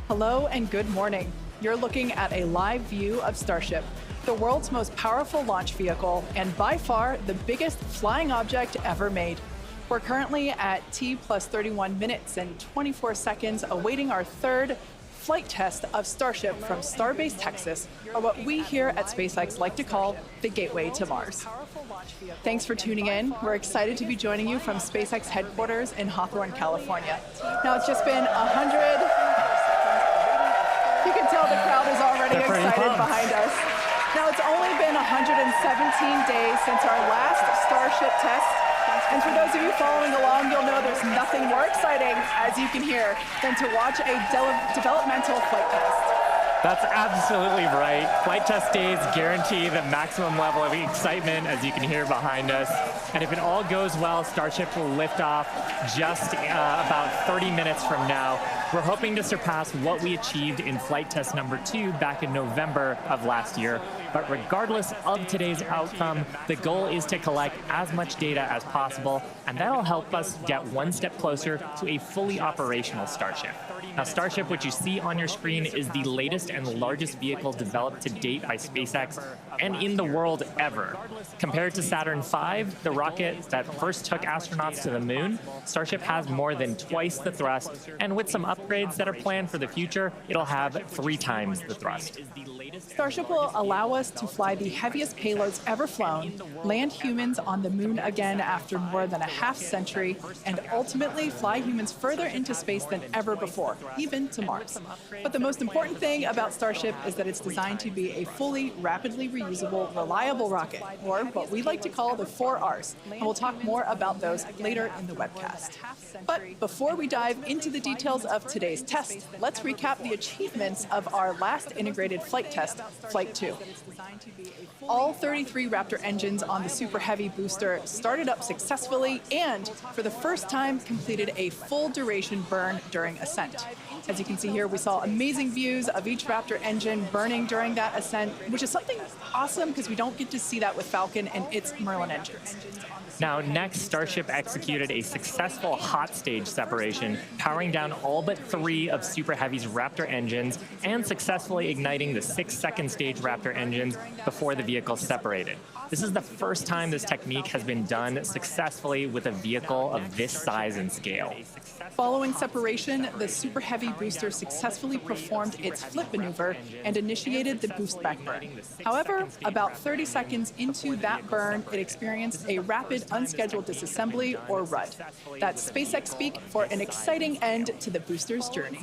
Hello and good morning. You're looking at a live view of Starship, the world's most powerful launch vehicle and by far the biggest flying object ever made. We're currently at T plus 31 minutes and 24 seconds awaiting our third flight test of Starship from Starbase, Texas, or what we here at SpaceX like to call the Gateway to Mars. Thanks for tuning in. We're excited to be joining you from SpaceX headquarters in Hawthorne, California. Now it's just been 100. You can tell the crowd is already excited behind us. Now it's only been 117 days since our last Starship test. And for those of you following along, you'll know there's nothing more exciting, as you can hear, than to watch a developmental flight test. That's absolutely right. Flight test days guarantee the maximum level of excitement, as you can hear behind us. And if it all goes well, Starship will lift off just about 30 minutes from now. We're hoping to surpass what we achieved in flight test number 2 back in November of last year. But regardless of today's outcome, the goal is to collect as much data as possible, and that'll help us get one step closer to a fully operational Starship. Now, Starship, which you see on your screen, is the latest and largest vehicle developed to date by SpaceX and in the world ever. Compared to Saturn V, the rocket that first took astronauts to the moon, Starship has more than twice the thrust, and with some upgrades that are planned for the future, it'll have 3 times the thrust. Starship will allow us to fly the heaviest payloads ever flown, land humans on the moon again after more than a half-century, and ultimately fly humans further into space than ever before, even to Mars. But the most important thing about Starship is that it's designed to be a fully, rapidly reusable, reliable rocket, or what we like to call the 4 Rs, and we'll talk more about those later in the webcast. But before we dive into the details of today's test, let's recap the achievements of our last integrated flight test, Flight 2. All 33 Raptor engines on the Super Heavy booster started up successfully and, for the first time, completed a full duration burn during ascent. As you can see here, we saw amazing views of each Raptor engine burning during that ascent, which is something awesome because we don't get to see that with Falcon and its Merlin engines. Now, next, Starship executed a successful hot stage separation, powering down all but 3 of Super Heavy's Raptor engines and successfully igniting the 6-second stage Raptor engines before the vehicle separated. This is the first time this technique has been done successfully with a vehicle of this size and scale. Following separation, the Super Heavy booster successfully performed its flip maneuver and initiated the boost back burn. However, about 30 seconds into that burn, it experienced a rapid unscheduled disassembly, or RUD. That's SpaceX speak for an exciting end to the booster's journey.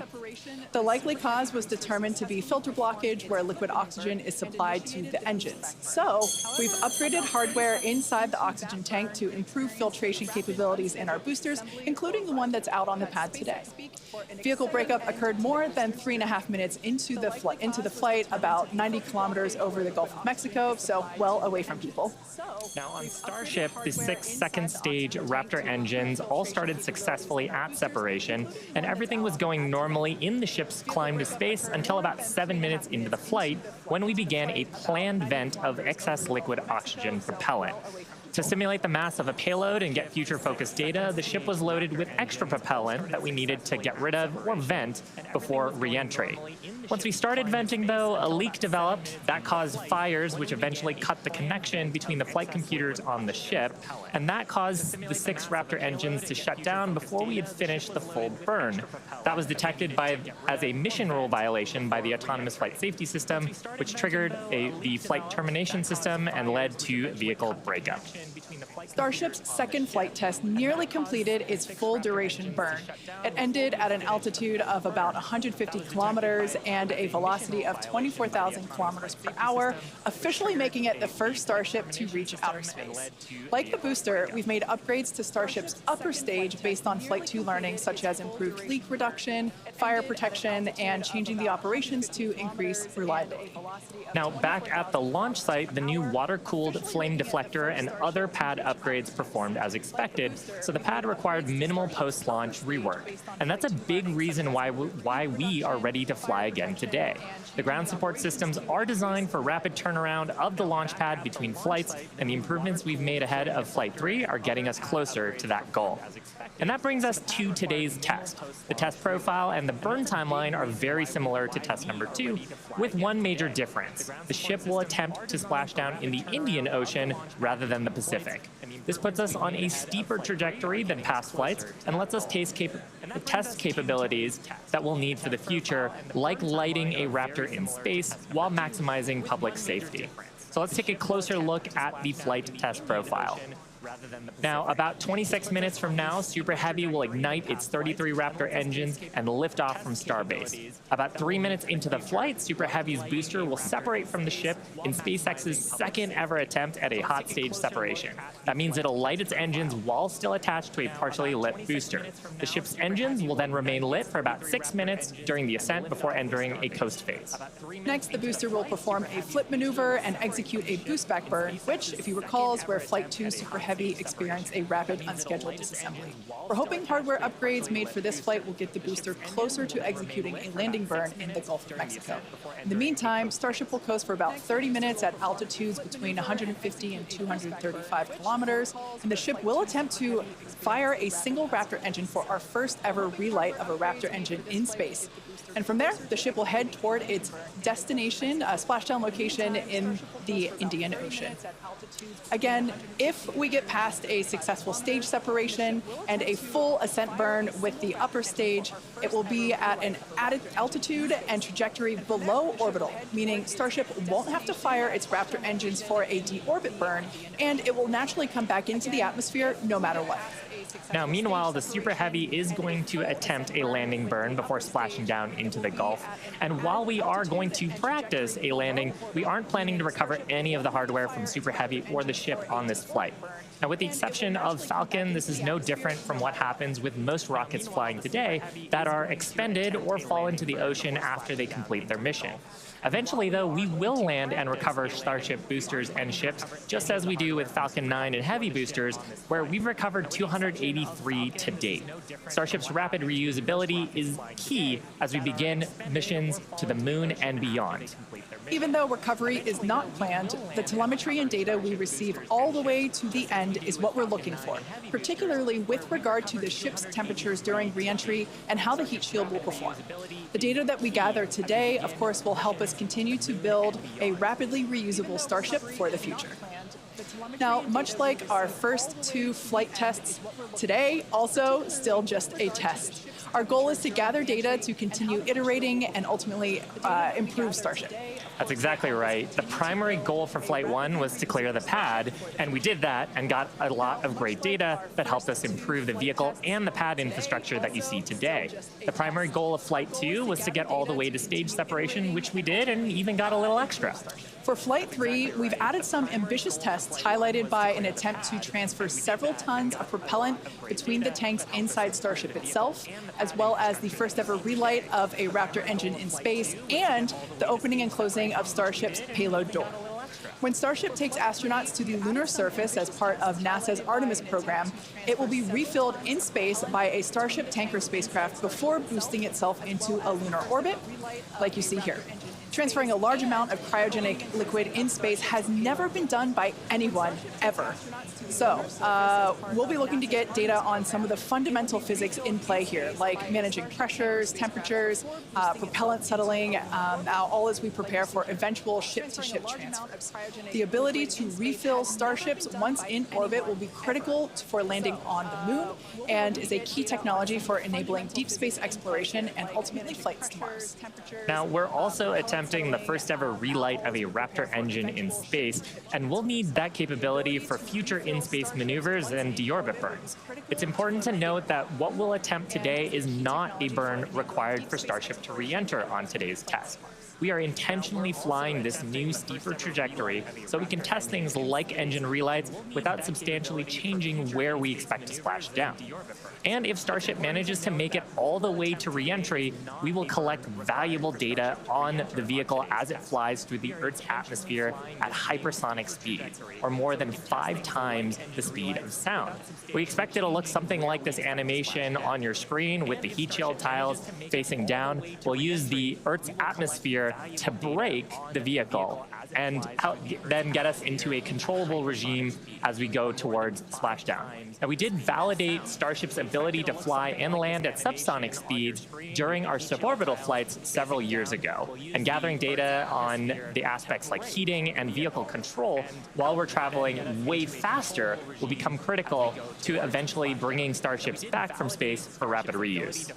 The likely cause was determined to be filter blockage, where liquid oxygen is supplied to the engines. So, we've upgraded hardware inside the oxygen tank to improve filtration capabilities in our boosters, including the one that's out on the pad today. Vehicle breakup occurred more than 3.5 minutes into the flight, about 90 kilometers over the Gulf of Mexico, so well away from people. Now, on Starship, the 6-second stage Raptor engines all started successfully at separation, and everything was going normally in the ship's climb to space until about 7 minutes into the flight, when we began a planned vent of excess liquid oxygen propellant. To simulate the mass of a payload and get future-focused data, the ship was loaded with extra propellant that we needed to get rid of or vent before re-entry. Once we started venting, though, a leak developed that caused fires, which eventually cut the connection between the flight computers on the ship, and that caused the 6 Raptor engines to shut down before we had finished the full burn. That was detected as a mission rule violation by the Autonomous Flight Safety System, which triggered the flight termination system and led to vehicle breakup. Starship's second flight test nearly completed its full duration burn. It ended at an altitude of about 150 kilometers and a velocity of 24,000 kilometers per hour, officially making it the first Starship to reach outer space. Like the booster, we've made upgrades to Starship's upper stage based on Flight 2 learning, such as improved leak reduction, fire protection, and changing the operations to increase reliability. Now, back at the launch site, the new water-cooled flame deflector and other pad upgrades performed as expected, so the pad required minimal post-launch rework. And that's a big reason why we are ready to fly again today. The ground support systems are designed for rapid turnaround of the launch pad between flights, and the improvements we've made ahead of Flight 3 are getting us closer to that goal. And that brings us to today's test. The test profile and the burn timeline are very similar to test number 2, with one major difference. The ship will attempt to splash down in the Indian Ocean rather than the Pacific. This puts us on a steeper trajectory than past flights and lets us test capabilities that we'll need for the future, like lighting a Raptor in space while maximizing public safety. So let's take a closer look at the flight test profile. Now, about 26 minutes from now, Super Heavy will ignite its 33 Raptor engines and lift off from Starbase. About 3 minutes into the flight, Super Heavy's booster will separate from the ship in SpaceX's second ever attempt at a hot stage separation. That means it'll light its engines while still attached to a partially lit booster. The ship's engines will then remain lit for about 6 minutes during the ascent before entering a coast phase. Next, the booster will perform a flip maneuver and execute a boost back burn, which, if you recall, is where Flight 2 Super Heavy experienced a rapid unscheduled disassembly. We're hoping hardware upgrades made for this flight will get the booster closer to executing a landing burn in the Gulf of Mexico. In the meantime, Starship will coast for about 30 minutes at altitudes between 150 and 235 kilometers, and the ship will attempt to fire a single Raptor engine for our first ever relight of a Raptor engine in space. And from there, the ship will head toward its destination, splashdown location in the Indian Ocean. Again, if we get past a successful stage separation and a full ascent burn with the upper stage, it will be at an added altitude and trajectory below orbital, meaning Starship won't have to fire its Raptor engines for a deorbit burn, and it will naturally come back into the atmosphere no matter what. Now, meanwhile, the Super Heavy is going to attempt a landing burn before splashing down into the Gulf. And while we are going to practice a landing, we aren't planning to recover any of the hardware from Super Heavy or the ship on this flight. Now, with the exception of Falcon, this is no different from what happens with most rockets flying today that are expended or fall into the ocean after they complete their mission. Eventually, though, we will land and recover Starship boosters and ships, just as we do with Falcon 9 and Heavy boosters, where we've recovered 283 to date. Starship's rapid reusability is key as we begin missions to the moon and beyond. Even though recovery is not planned, the telemetry and data we receive all the way to the end is what we're looking for, particularly with regard to the ship's temperatures during re-entry and how the heat shield will perform. The data that we gather today, of course, will help us continue to build a rapidly reusable Starship for the future. Now, much like our first 2 flight tests, today also still just a test. Our goal is to gather data to continue iterating and ultimately improve Starship. That's exactly right. The primary goal for Flight 1 was to clear the pad, and we did that and got a lot of great data that helped us improve the vehicle and the pad infrastructure that you see today. The primary goal of Flight 2 was to get all the way to stage separation, which we did, and even got a little extra. For Flight 3, we've added some ambitious tests highlighted by an attempt to transfer several tons of propellant between the tanks inside Starship itself, as well as the first ever relight of a Raptor engine in space and the opening and closing of Starship's payload door. When Starship takes astronauts to the lunar surface as part of NASA's Artemis program, it will be refilled in space by a Starship tanker spacecraft before boosting itself into a lunar orbit, like you see here. Transferring a large amount of cryogenic liquid in space has never been done by anyone, ever. So, we'll be looking to get data on some of the fundamental physics in play here, like managing pressures, temperatures, propellant settling, all as we prepare for eventual ship-to-ship transfers. The ability to refill starships once in orbit will be critical for landing on the moon and is a key technology for enabling deep space exploration and ultimately flights to Mars. Now, we're also attempting the first ever relight of a Raptor engine in space, and we'll need that capability for future in-space maneuvers and deorbit burns. It's important to note that what we'll attempt today is not a burn required for Starship to re-enter on today's test. we are intentionally flying this new steeper trajectory so we can test things like engine relights without substantially changing where we expect to splash down. And if Starship manages to make it all the way to re-entry, we will collect valuable data on the vehicle as it flies through the Earth's atmosphere at hypersonic speeds, or more than 5 times the speed of sound. We expect it'll look something like this animation on your screen with the heat shield tiles facing down. We'll use the Earth's atmosphere to brake the vehicle and then get us into a controllable regime as we go towards splashdown. Now, we did validate Starship's ability to fly and land at subsonic speeds during our suborbital flights several years ago, and gathering data on the aspects like heating and vehicle control while we're traveling way faster will become critical to eventually bringing Starships back from space for rapid reuse.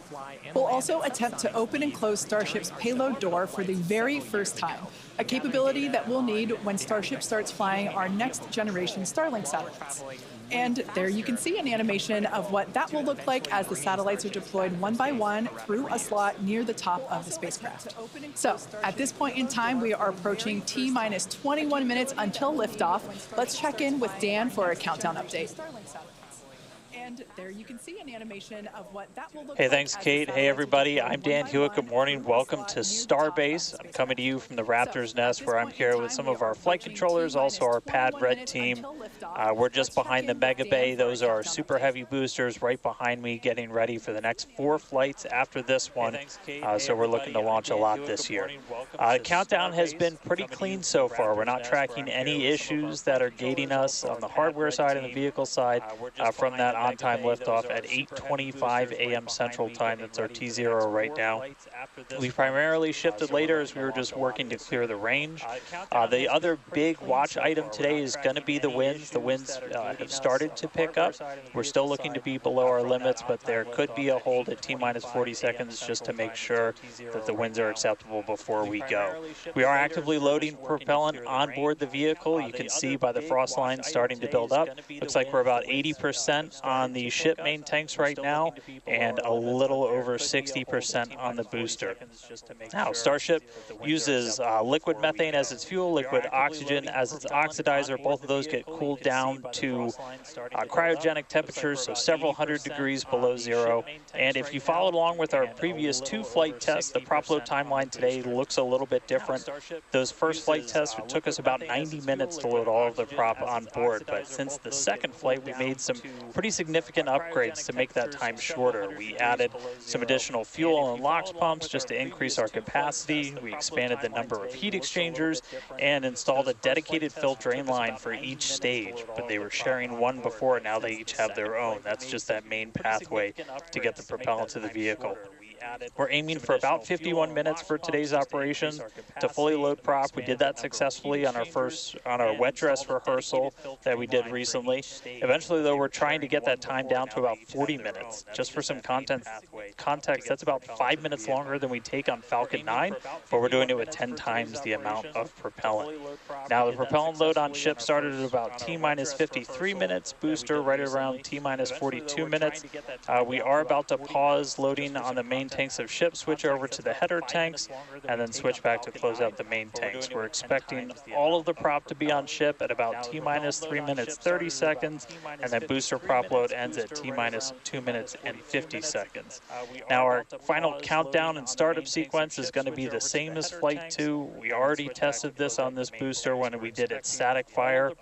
We'll also attempt to open and close Starship's payload door for the very first time, a capability that we'll need when Starship starts flying our next generation Starlink satellites. And there you can see an animation of what that will look like as the satellites are deployed one by one through a slot near the top of the spacecraft. So at this point in time, we are approaching T-minus 21 minutes until liftoff. Let's check in with Dan for a countdown update. And there you can see an animation of what that will look like. Hey, thanks, Kate. Hey, everybody. I'm Dan Hewitt. Good morning. Welcome to Starbase. I'm coming to you from the Raptor's Nest, where I'm here with some of our flight controllers, also our Pad Red team. We're just behind the Mega Bay. Those are our super heavy boosters right behind me, getting ready for the next 4 flights after this one. So we're looking to launch a lot this year. Countdown has been pretty clean so far. We're not tracking any issues that are gating us on the hardware side and the vehicle side from that on-time liftoff at 8:25 a.m. Central Time. That's our T0 right now. We primarily shifted later as we were just working to clear the range. The other big watch item today is going to be the winds. The winds have started to pick up. We're still looking to be below our limits, but there could be a hold at T-minus 40 seconds just to make sure that the winds are acceptable before we go. We are actively loading propellant on board the vehicle. You can see by the frost line starting to build up. Looks like we're about 80% on the ship main tanks right now, and a little over 60% on the booster. Now, Starship uses liquid methane as its fuel, liquid oxygen as its oxidizer. Both of those get cooled down to cryogenic temperatures, so several hundred degrees below zero. And if you followed along with our previous 2 flight tests, the prop load timeline today looks a little bit different. Those first flight tests, it took us about 90 minutes to load all of the prop on board, but since the second flight, we made some pretty significant upgrades to make that time shorter. We added some additional fuel and LOX pumps just to increase our capacity. We expanded the number of heat exchangers and installed a dedicated fill drain line for each stage, but they were sharing one before. Now they each have their own. That's just that main pathway to get the propellant to the vehicle. We're aiming for about 51 minutes for today's operation to fully load prop. We did that successfully on our wet dress rehearsal that we did recently. Eventually, though, we're trying to get that time down to about 40 minutes. Just for some context, that's about 5 minutes longer than we take on Falcon 9, but we're doing it with 10 times the amount of propellant. Now, the propellant load on ship started at about T-minus 53 minutes, booster right around T-minus 42 minutes. We are about to pause loading on the main tanks of ship, switch over to the header tanks, and then switch back to close out the main tanks. We're expecting all of the prop to be on ship at about T-minus 3 minutes 30 seconds, and then booster prop load ends at T-minus 2 minutes and 50 seconds. Now, our final countdown and startup sequence is going to be the same as Flight 2. We already tested this on this booster when we did its static fire.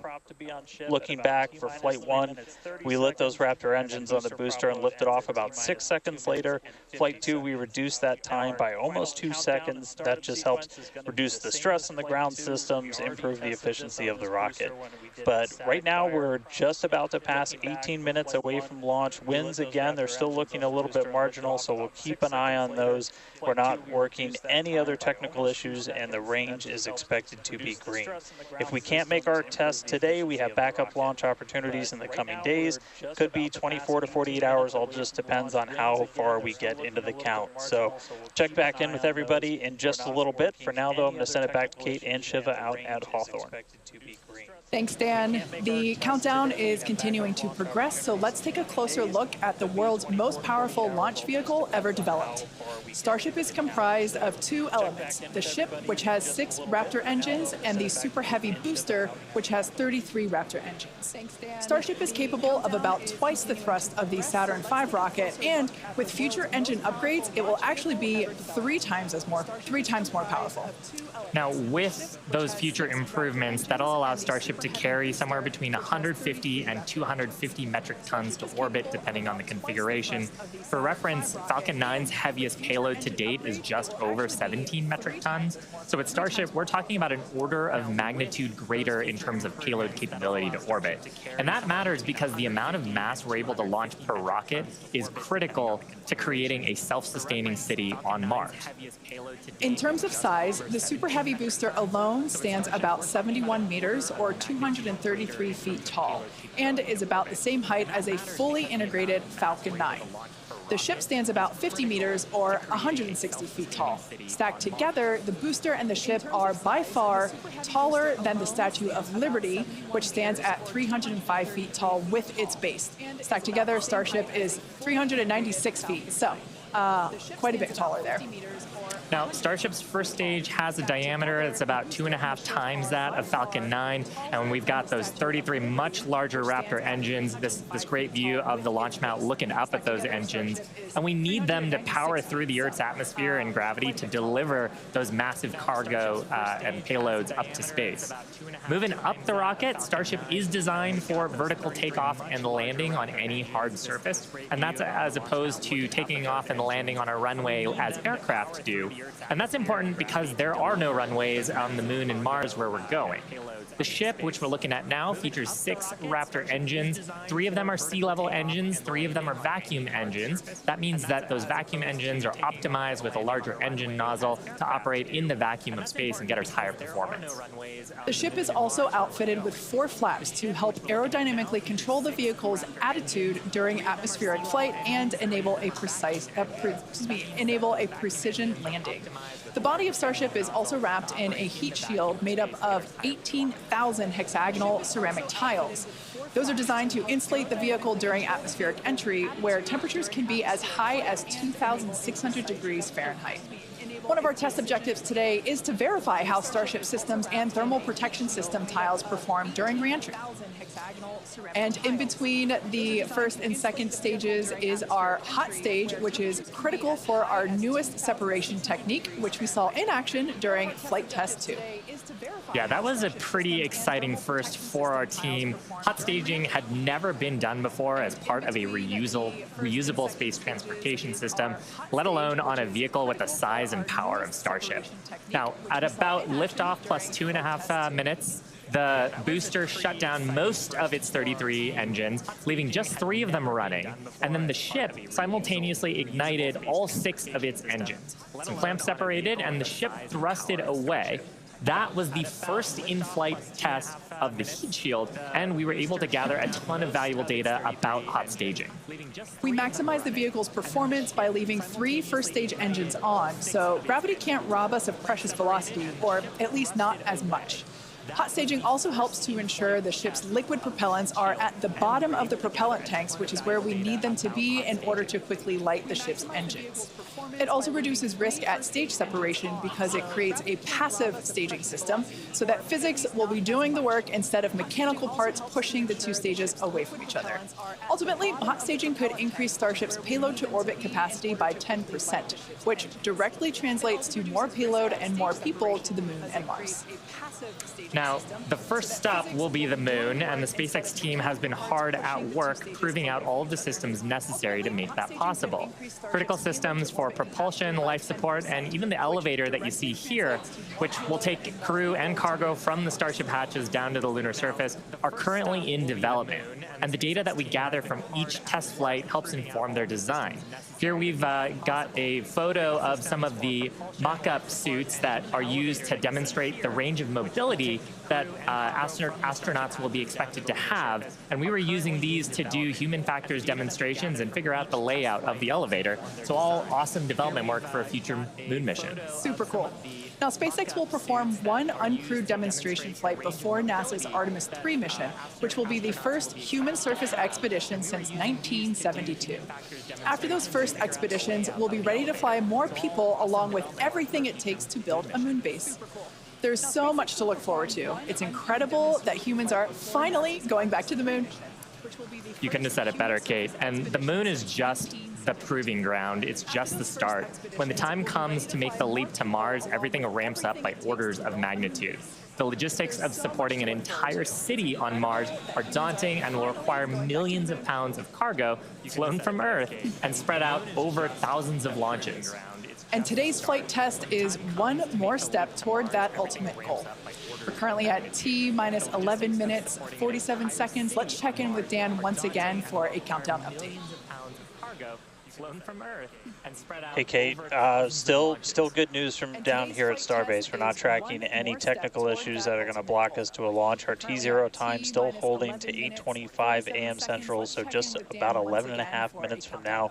Looking back for Flight 1, we lit those Raptor engines on the booster and lifted off about 6 seconds later. Flight 2, we reduced that time by almost 2 seconds. That just helps reduce the stress on the ground systems, improve the efficiency of the rocket. But right now, we're just about to pass 18 minutes away from launch. Winds, again, they're still looking a little bit marginal, so we'll keep an eye on those. We're not working any other technical issues, and the range is expected to be green. If we can't make our test today, we have backup launch opportunities in the coming days. Could be 24 to 48 hours, all just depends on how far we get into the count. So check back in with everybody in just a little bit. For now, though, I'm going to send it back to Kate and Shiva out at Hawthorne. Thanks, Dan. The countdown is continuing to progress, so let's take a closer look at the world's most powerful launch vehicle ever developed. Starship is comprised of two elements, the ship, which has 6 Raptor engines, and the Super Heavy booster, which has 33 Raptor engines. Starship is capable of about twice the thrust of the Saturn V rocket, and with future engine upgrades, it will actually be 3 times more powerful. Now, with those future improvements, that'll allow Starship to carry somewhere between 150 and 250 metric tons to orbit, depending on the configuration. For reference, Falcon 9's heaviest payload to date is just over 17 metric tons. So with Starship, we're talking about an order of magnitude greater in terms of payload capability to orbit. And that matters because the amount of mass we're able to launch per rocket is critical to creating a self-sustaining city on Mars. In terms of size, the Super Heavy booster alone stands about 71 meters or 233 feet tall and is about the same height as a fully integrated Falcon 9. The ship stands about 50 meters or 160 feet tall. Stacked together, the booster and the ship are by far taller than the Statue of Liberty, which stands at 305 feet tall with its base. Stacked together, Starship is 396 feet, so quite a bit taller there. Now, Starship's first stage has a diameter that's about 2.5 times that of Falcon 9, and we've got those 33 much larger Raptor engines, this great view of the launch mount looking up at those engines, and we need them to power through the Earth's atmosphere and gravity to deliver those massive cargo and payloads up to space. Moving up the rocket, Starship is designed for vertical takeoff and landing on any hard surface, and that's as opposed to taking off and landing on a runway as aircraft do. And that's important because there are no runways on the Moon and Mars where we're going. The ship, which we're looking at now, features 6 Raptor engines. 3 of them are sea-level engines, 3 of them are vacuum engines. That means that those vacuum engines are optimized with a larger engine nozzle to operate in the vacuum of space and get us higher performance. The ship is also outfitted with 4 flaps to help aerodynamically control the vehicle's attitude during atmospheric flight and enable a precision landing. The body of Starship is also wrapped in a heat shield made up of 18,000 hexagonal ceramic tiles. Those are designed to insulate the vehicle during atmospheric entry, where temperatures can be as high as 2,600 degrees Fahrenheit. One of our test objectives today is to verify how Starship systems and thermal protection system tiles perform during reentry. And in between the first and second stages is our hot stage, which is critical for our newest separation technique, which we saw in action during Flight Test 2. Yeah, that was a pretty exciting first for our team. Hot staging had never been done before as part of a reusable space transportation system, let alone on a vehicle with the size and power of Starship. Now, at about liftoff plus 2.5 minutes, the booster shut down most of its 33 engines, leaving just 3 of them running. And then the ship simultaneously ignited all 6 of its engines. Some clamps separated, and the ship thrusted away. That was the first in-flight test of the heat shield, and we were able to gather a ton of valuable data about hot staging. We maximized the vehicle's performance by leaving 3 first-stage engines on, so gravity can't rob us of precious velocity, or at least not as much. Hot staging also helps to ensure the ship's liquid propellants are at the bottom of the propellant tanks, which is where we need them to be in order to quickly light the ship's engines. It also reduces risk at stage separation because it creates a passive staging system so that physics will be doing the work instead of mechanical parts pushing the 2 stages away from each other. Ultimately, hot staging could increase Starship's payload to orbit capacity by 10%, which directly translates to more payload and more people to the Moon and Mars. Now, the first stop will be the Moon, and the SpaceX team has been hard at work proving out all of the systems necessary to make that possible. Critical systems for propulsion, life support, and even the elevator that you see here, which will take crew and cargo from the Starship hatches down to the lunar surface, are currently in development. and the data that we gather from each test flight helps inform their design. Here we've got a photo of some of the mock-up suits that are used to demonstrate the range of mobility that astronauts will be expected to have, and we were using these to do human factors demonstrations and figure out the layout of the elevator. So all awesome development work for a future moon mission. Super cool. Now, SpaceX will perform one uncrewed demonstration flight before NASA's Artemis 3 mission, which will be the first human surface expedition since 1972. After those first expeditions, we'll be ready to fly more people along with everything it takes to build a moon base. There's so much to look forward to. It's incredible that humans are finally going back to the moon. You couldn't have said it better, Kate. And the moon is just the proving ground. It's just the start. When the time comes to make the leap to Mars, everything ramps up by orders of magnitude. The logistics of supporting an entire city on Mars are daunting and will require millions of pounds of cargo flown from Earth and spread out over thousands of launches. And today's flight test is one more step toward that ultimate goal. We're currently at T-minus 11 minutes, 47 seconds. Let's check in with Dan once again for a countdown update. Hey, Kate. Still good news from down here at Starbase. We're not tracking any technical issues that are going to block us to a launch. Our T0 time still holding to 8:25 a.m. Central, so just about 11 and a half minutes from now.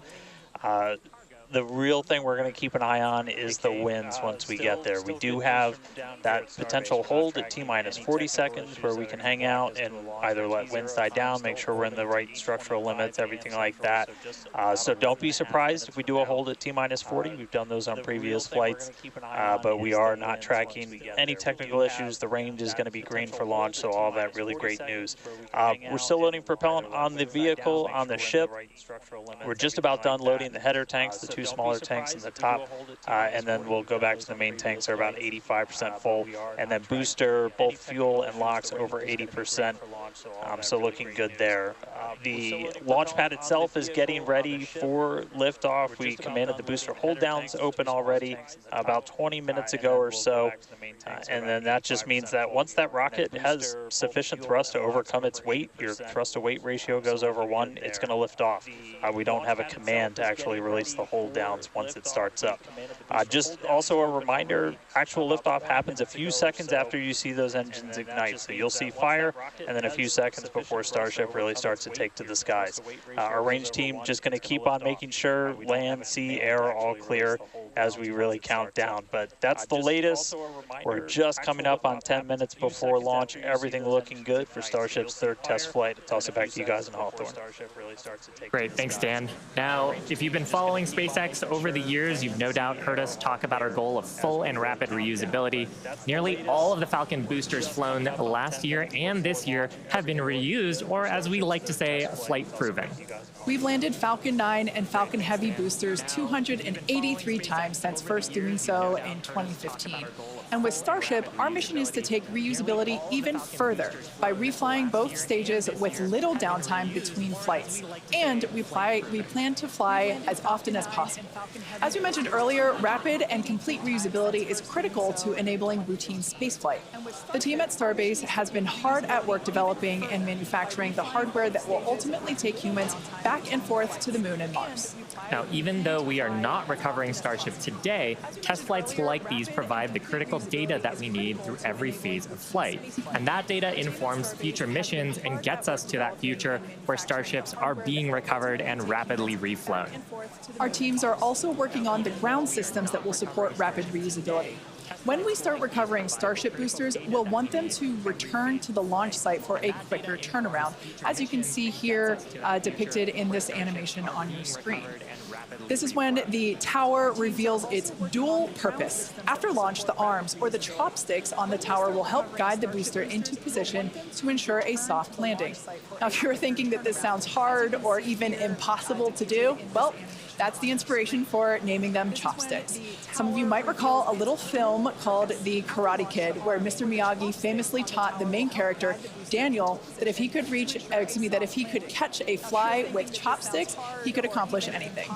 The real thing we're going to keep an eye on is the winds once we get there. We do have that potential hold at T-minus 40 seconds where we can hang out and either let winds die down, make sure we're in the right structural limits, everything like that. So don't be surprised if we do a hold at T-minus 40. We've done those on previous flights, but we are not tracking any technical issues. The range is going to be green for launch, so all that really great news. We're still loading propellant on the vehicle, on the ship. We're just about done loading the header tanks, the two smaller tanks in the top, and then we'll go back to the main tanks. They're about 85% full, and then booster, both fuel and LOX over 80%, so looking good there. The launch pad itself is getting ready for liftoff. We commanded the booster hold downs open already about 20 minutes ago or so, and then that just means that once that rocket has sufficient thrust to overcome its weight, your thrust to weight ratio goes over 1, it's going to lift off. We don't have a command to actually release the hold downs once it starts up. Just also a reminder, actual liftoff happens a few seconds after you see those engines ignite. So you'll see fire, and then a few seconds before Starship really starts to take to the skies. Our range team just going to keep on making sure land, sea, air are all clear as we really count down. But that's the latest. We're just coming up on 10 minutes before launch. Everything looking good for Starship's third test flight. It's also back to you guys in Hawthorne. Great, thanks, Dan. Now, if you've been following SpaceX over the years, you've no doubt heard us talk about our goal of full and rapid reusability. Nearly all of the Falcon boosters flown last year and this year have been reused, or as we like to say, flight proven. We've landed Falcon 9 and Falcon Heavy boosters 283 times since first doing so in 2015. And with Starship, our mission is to take reusability even further by reflying both stages with little downtime between flights. And we plan to fly as often as possible. As we mentioned earlier, rapid and complete reusability is critical to enabling routine spaceflight. The team at Starbase has been hard at work developing and manufacturing the hardware that will ultimately take humans back and forth to the moon and Mars. Now, even though we are not recovering Starship today, test flights like these provide the critical data that we need through every phase of flight. And that data informs future missions and gets us to that future where Starships are being recovered and rapidly reflown. Our teams are also working on the ground systems that will support rapid reusability. When we start recovering Starship boosters, we'll want them to return to the launch site for a quicker turnaround, as you can see here depicted in this animation on your screen. This is when the tower reveals its dual purpose. After launch, the arms or the chopsticks on the tower will help guide the booster into position to ensure a soft landing. Now, if you're thinking that this sounds hard or even impossible to do, well, that's the inspiration for naming them chopsticks. Some of you might recall a little film called The Karate Kid, where Mr. Miyagi famously taught the main character, Daniel, that if he could catch a fly with chopsticks, he could accomplish anything.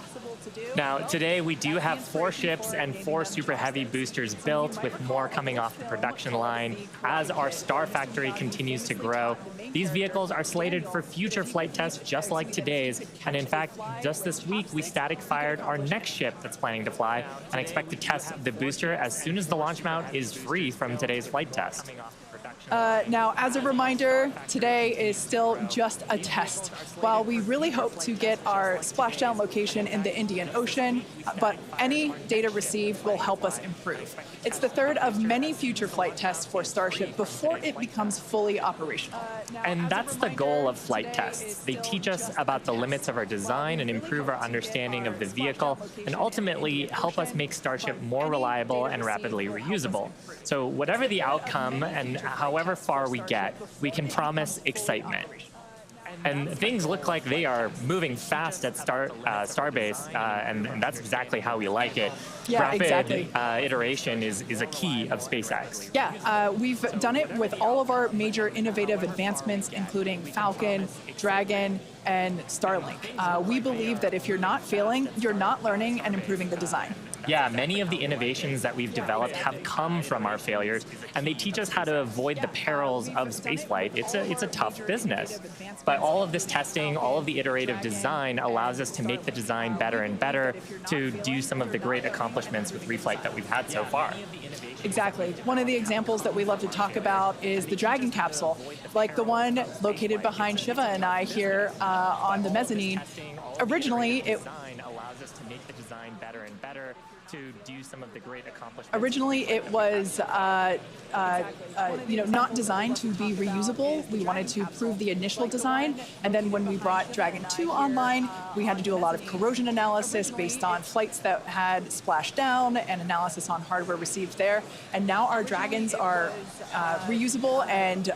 Now, today we do have 4 ships and 4 Super Heavy boosters built, with more coming off the production line as our Star Factory continues to grow. These vehicles are slated for future flight tests just like today's, and in fact, just this week we static fired our next ship that's planning to fly and expect to test the booster as soon as the launch mount is free from today's flight test. Now, as a reminder, today is still just a test. While we really hope to get our splashdown location in the Indian Ocean, but any data received will help us improve. It's the third of many future flight tests for Starship before it becomes fully operational. And that's the goal of flight tests. They teach us about the limits of our design and improve our understanding of the vehicle, and ultimately help us make Starship more reliable and rapidly reusable. So whatever the outcome and however far we get, we can promise excitement. And things look like they are moving fast at Starbase, and that's exactly how we like it. Yeah, Rapid exactly. Iteration is a key of SpaceX. Yeah, we've done it with all of our major innovative advancements, including Falcon, Dragon, and Starlink. We believe that if you're not failing, you're not learning and improving the design. Yeah, many of the innovations that we've developed have come from our failures, and they teach us how to avoid the perils of spaceflight. It's a tough business. But all of this testing, all of the iterative design allows us to make the design better and better to do some of the great accomplishments with reflight that we've had so far. Exactly. One of the examples that we love to talk about is the Dragon capsule, like the one located behind Shiva and I here on the mezzanine. Originally, it allows us to make the design better and better to do some of the great accomplishments. Originally, it was not designed to be reusable. We wanted to prove the initial design, and then when we brought Dragon 2 online, we had to do a lot of corrosion analysis based on flights that had splashed down and analysis on hardware received there. And now our Dragons are reusable and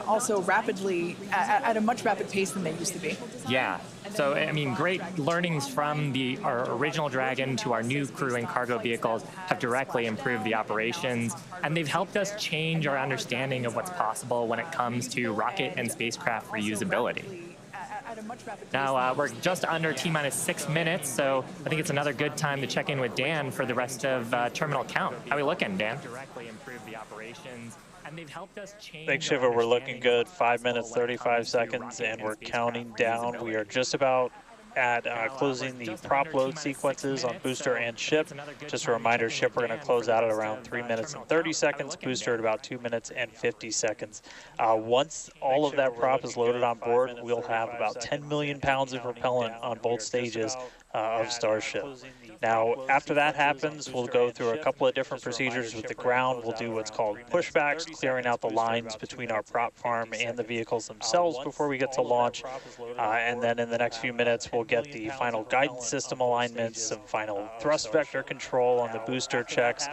also rapidly at a much rapid pace than they used to be. Yeah. So, I mean, great learnings from our original Dragon to our new crew and cargo vehicles have directly improved the operations, and they've helped us change our understanding of what's possible when it comes to rocket and spacecraft reusability. Now, we're just under T-minus 6 minutes, so I think it's another good time to check in with Dan for the rest of terminal count. How are we looking, Dan? Directly improve the operations. And they've helped us change. Thanks, Shiva. We're looking good. 5 minutes, 35 seconds, and we're counting down. We are just about at closing the prop load sequences on booster and ship. Just a reminder, ship we're going to close out at around 3 minutes and 30 seconds, booster at about 2 minutes and 50 seconds. Once all of that prop is loaded on board, we'll have about 10 million pounds of propellant on both stages of Starship. Now, after that happens, we'll go through a couple of different procedures with the ground. We'll do what's called pushbacks, clearing out the lines between our prop farm and the vehicles themselves before we get to launch. And then in the next few minutes, we'll get the final guidance system alignments, some final thrust vector control on the booster checks,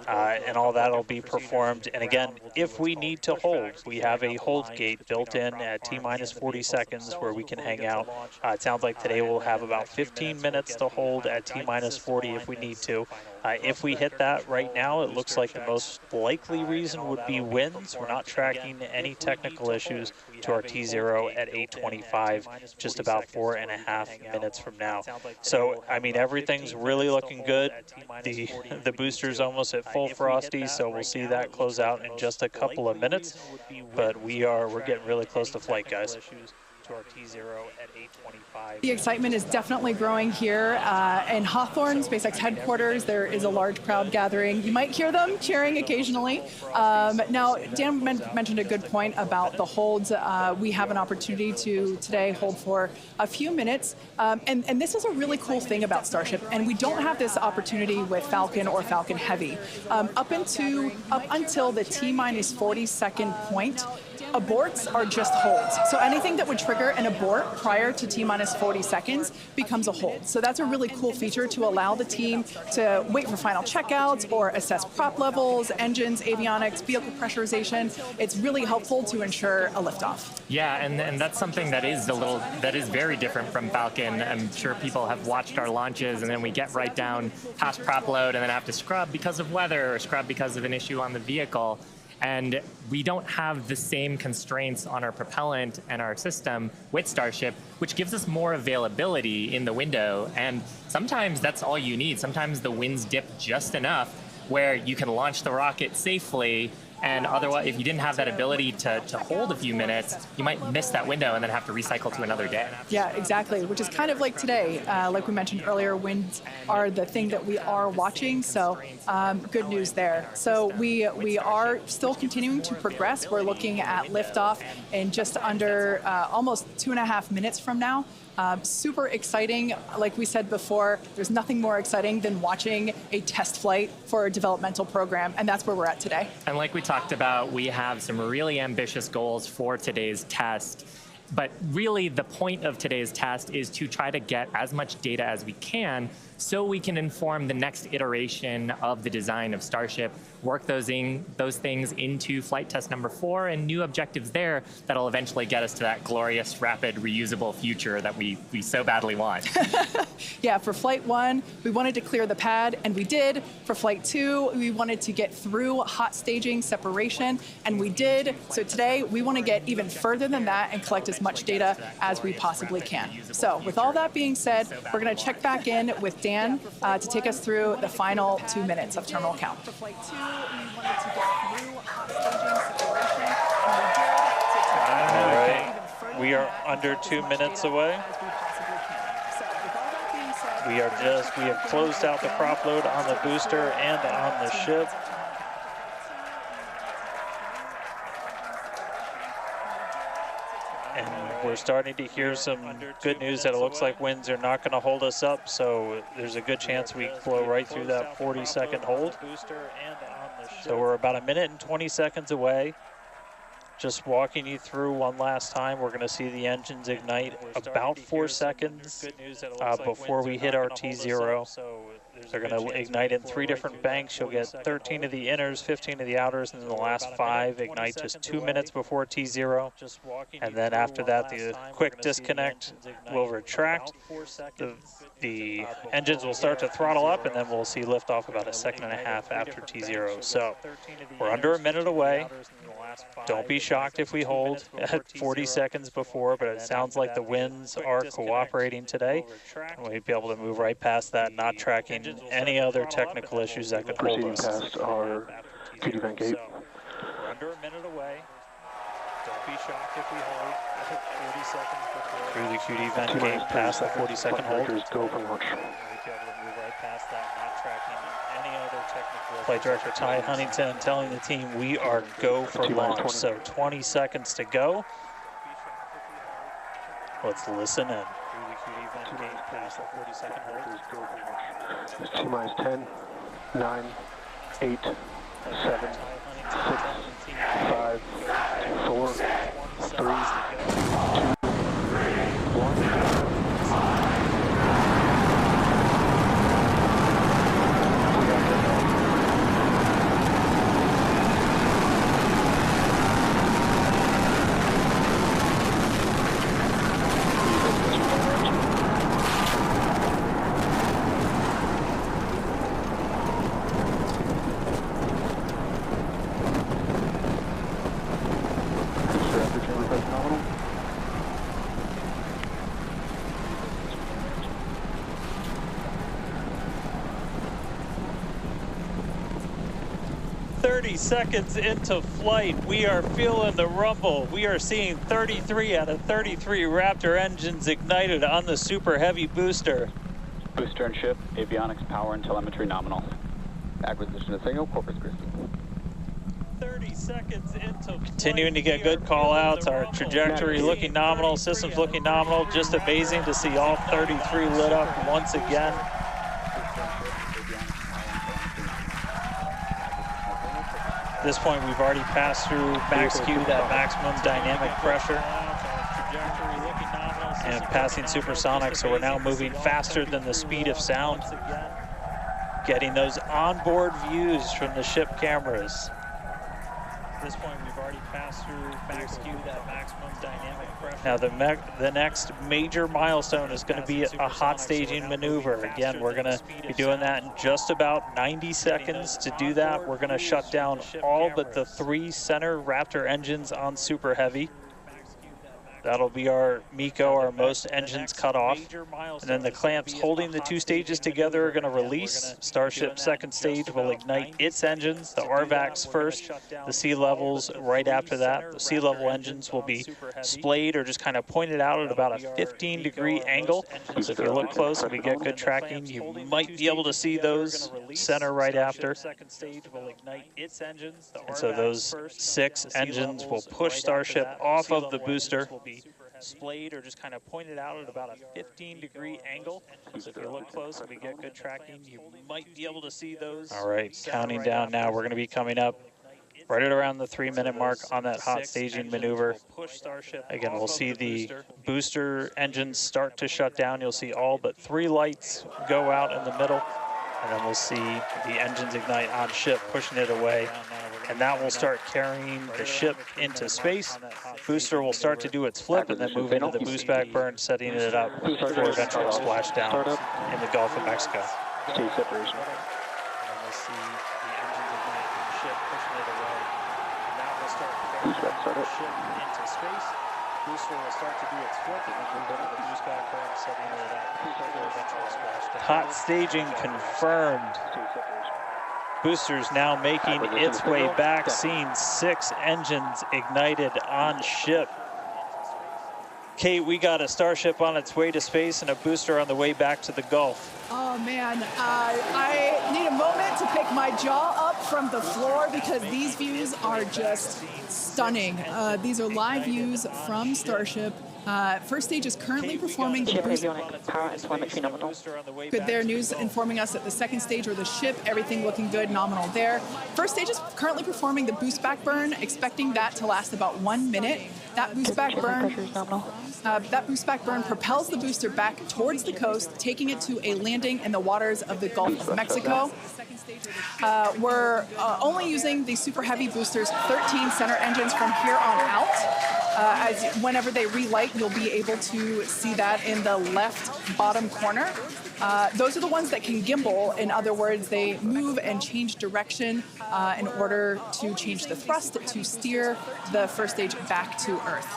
and all that will be performed. And again, if we need to hold, we have a hold gate built in at T-minus 40 seconds where we can hang out. It sounds like today we'll have about 15 minutes to hold at T-minus 40 if we need to. If we hit that right now, it looks like the most likely reason would be winds. We're not tracking any technical issues to our T0 at 8:25, just about 4.5 minutes from now. So, I mean, everything's really looking good. The booster's almost at full frosty, so we'll see that close out in just a couple of minutes. But we're getting really close to flight, guys. To our T0 at 8:25. The excitement is definitely growing here in Hawthorne, SpaceX headquarters. There is a large crowd gathering. You might hear them cheering occasionally. Now, Dan mentioned a good point about the holds. We have an opportunity to today hold for a few minutes. And this is a really cool thing about Starship. And we don't have this opportunity with Falcon or Falcon Heavy. Up until the T-minus 40-second point, aborts are just holds. So anything that would trigger an abort prior to T-minus 40 seconds becomes a hold. So that's a really cool feature to allow the team to wait for final checkouts or assess prop levels, engines, avionics, vehicle pressurization. It's really helpful to ensure a liftoff. Yeah, and that's something that is very different from Falcon. I'm sure people have watched our launches, and then we get right down past prop load and then have to scrub because of weather or scrub because of an issue on the vehicle. And we don't have the same constraints on our propellant and our system with Starship, which gives us more availability in the window. And sometimes that's all you need. Sometimes the winds dip just enough where you can launch the rocket safely And otherwise, if you didn't have that ability to hold a few minutes, you might miss that window and then have to recycle to another day. Yeah, exactly, which is kind of like today. Like we mentioned earlier, winds are the thing that we are watching, so good news there. So we are still continuing to progress. We're looking at liftoff in just under almost 2.5 minutes from now. Super exciting. Like we said before, there's nothing more exciting than watching a test flight for a developmental program, and that's where we're at today. And like we talked about, we have some really ambitious goals for today's test. But really, the point of today's test is to try to get as much data as we can so we can inform the next iteration of the design of Starship, work those things into flight test number 4 and new objectives there that'll eventually get us to that glorious, rapid, reusable future that we so badly want. Yeah, for flight 1, we wanted to clear the pad, and we did. For flight 2, we wanted to get through hot staging separation, and we did. So today, we want to get even further than that and collect as much data as we possibly can. So with all that being said, we're going to check back in with Dan to take us through the final 2 minutes of terminal count. For flight 2, we wanted to get through hot staging separation, and we did. All right, we are under 2 minutes away. We have closed out the prop load on the booster and on the ship. And we're starting to hear some good news that it looks like winds are not going to hold us up, so there's a good chance we blow right through that 40-second hold. So we're about 1 minute and 20 seconds away. Just walking you through one last time, we're going to see the engines ignite about 4 seconds before we hit our T0. They're going to ignite in 3 different banks. You'll get 13 of the inners, 15 of the outers, and then the last 5 ignite just 2 minutes before T0. And then after that, the quick disconnect will retract. The engines will start to throttle up, and then we'll see liftoff about 1.5 seconds after T0. So we're under 1 minute away. Don't be shocked if we hold at 40 seconds before, but it sounds like the winds are cooperating today. And we'll be able to move right past that, not tracking any other technical issues that could hold us. Past our QD vent gate. We're under 1 minute away. Don't be shocked if we hold at 40 seconds before. Through the QD vent gate, past the 40-second hold. Go for launch. Flight Director Ty Huntington telling the team we are go for launch. So 20 seconds to go. Let's listen in. T-minus 10, 9, 8, 7, 6, 5, 4, 3, 2, 1. Nominal. 30 seconds into flight, we are feeling the rumble. We are seeing 33 out of 33 Raptor engines ignited on the Super Heavy booster. Booster and ship, avionics, power, and telemetry nominal. Acquisition of signal, Corpus Christi. 30 seconds into continuing to get good call outs. Our trajectory looking nominal, systems looking nominal. Just amazing to see all 33 lit up once again. At this point, we've already passed through max Q, that maximum dynamic pressure, and passing supersonic, so we're now moving faster than the speed of sound, getting those onboard views from the ship cameras. At this point, we've already passed through max Q, that maximum dynamic pressure. Now, the next major milestone is going to be a hot staging maneuver. Again, we're going to be doing that in just about 90 seconds. To do that, we're going to shut down all but the 3 center Raptor engines on Super Heavy. That'll be our MECO, our most engines cut off. And then the clamps holding the two stages together are going to release. Starship second stage will ignite its engines, the RVACs first, the sea levels right after that. The sea level engines will be splayed or just kind of pointed out at about a 15-degree angle. So if you look close and we get good tracking, you might be able to see those center right after. And so those 6 engines will push Starship off of the booster. Splayed or just kind of pointed out at about a 15-degree angle. So if you look close and we get good tracking, you might be able to see those. All right, counting down now. We're going to be coming up right at around the 3-minute mark on that hot staging maneuver. Again, we'll see the booster engines start to shut down. You'll see all but 3 lights go out in the middle. And then we'll see the engines ignite on ship, pushing it away. And that will start carrying the ship into space. Booster will start to do its flip and then move into the boost back burn, setting it up for eventual splashdown in the Gulf of Mexico. Stage separation. And we'll see the engines ignite on the ship, pushing it away. And that will start carrying the ship into space. Booster will start to do its flip and then move into the boost back burn, setting it up for eventual splashdown. Hot staging confirmed. Boosters now making its way back, seeing 6 engines ignited on ship. Kate, we got a Starship on its way to space and a booster on the way back to the Gulf. Oh man, I need a moment to pick my jaw up from the floor because these views are just stunning. These are live views from Starship. First stage is currently performing the boost. Power and telemetry nominal. Good there, news informing us that the second stage or the ship, everything looking good, nominal there. First stage is currently performing the boost back burn, expecting that to last about 1 minute. That boost back burn, propels the booster back towards the coast, taking it to a landing in the waters of the Gulf of Mexico. We're only using the super heavy boosters, 13 center engines from here on out. As whenever they relight, you'll be able to see that in the left bottom corner. Those are the ones that can gimbal. In other words, they move and change direction in order to change the thrust to steer the first stage back to Earth.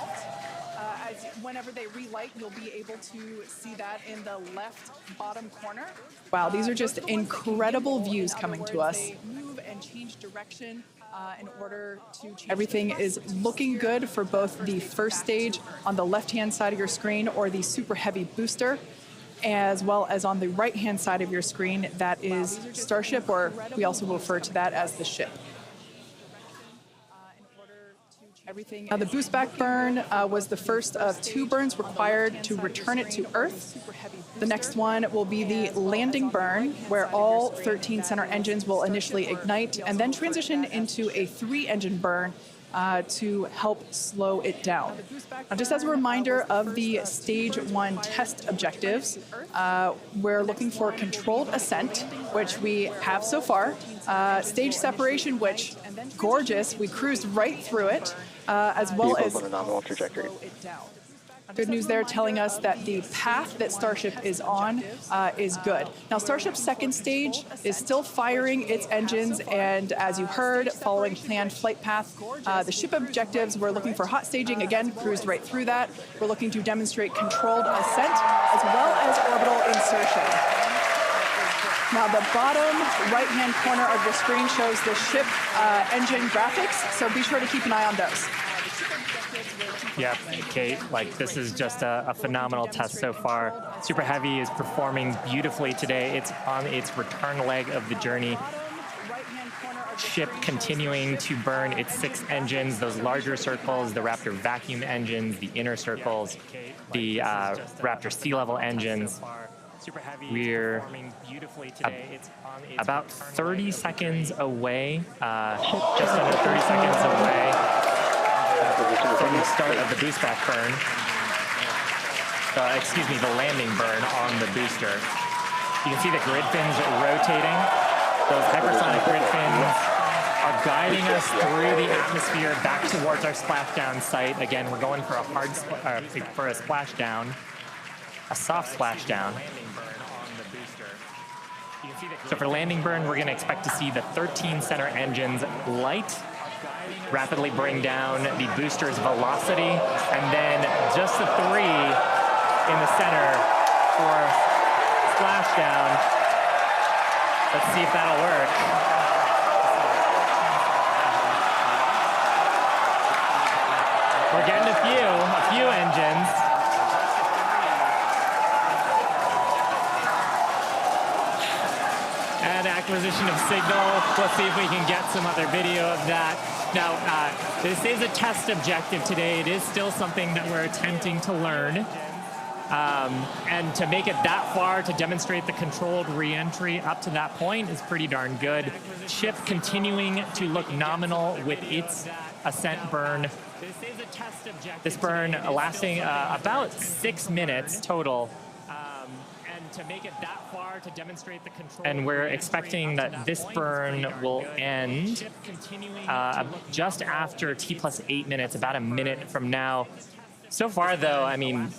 Whenever they relight, you'll be able to see that in the left bottom corner. Wow, these are just incredible views coming to us. Move and change direction in order to change. Everything is looking good for both the first stage on the left-hand side of your screen or the super heavy booster, as well as on the right-hand side of your screen, that is Starship, or we also refer to that as the ship. The boost back burn was the first of 2 burns required to return it to Earth. The next one will be the landing burn, where all 13 center engines will initially ignite and then transition into a 3-engine burn to help slow it down. Now, just as a reminder of the Stage 1 test objectives, we're looking for controlled ascent, which we have so far. Stage separation, which, gorgeous, we cruised right through it, as well as on a nominal trajectory. Good news there telling us that the path that Starship is on is good. Now, Starship's second stage is still firing its engines, and as you heard, following planned flight path. The ship objectives, we're looking for hot staging, again, cruised right through that. We're looking to demonstrate controlled ascent, as well as orbital insertion. Now, the bottom right-hand corner of the screen shows the ship engine graphics, so be sure to keep an eye on those. Yeah, Kate, like this is just a phenomenal test so far. Super Heavy is performing beautifully today. It's on its return leg of the journey. Ship continuing to burn its 6 engines, those larger circles, the Raptor vacuum engines, the inner circles, the Raptor sea level engines. We're about 30 seconds away, just under 30 seconds away from the start of the boost back burn. The landing burn on the booster. You can see the grid fins rotating. Those hypersonic grid fins are guiding us through the atmosphere back towards our splashdown site. Again, we're going for a splashdown, a soft splashdown. So for landing burn, we're going to expect to see the 13 center engines light rapidly bring down the booster's velocity, and then just the 3 in the center for splashdown. Let's see if that'll work. We're getting a few engines. And acquisition of signal. Let's see if we can get some other video of that. Now, this is a test objective today. It is still something that we're attempting to learn. And to make it that far, to demonstrate the controlled re-entry up to that point is pretty darn good. Ship continuing to look nominal with its ascent burn. This burn lasting about 6 minutes total. And to make it that far, to demonstrate the control. And we're expecting that this burn will end just after T+8 minutes, about a minute from now. So far, though, I mean,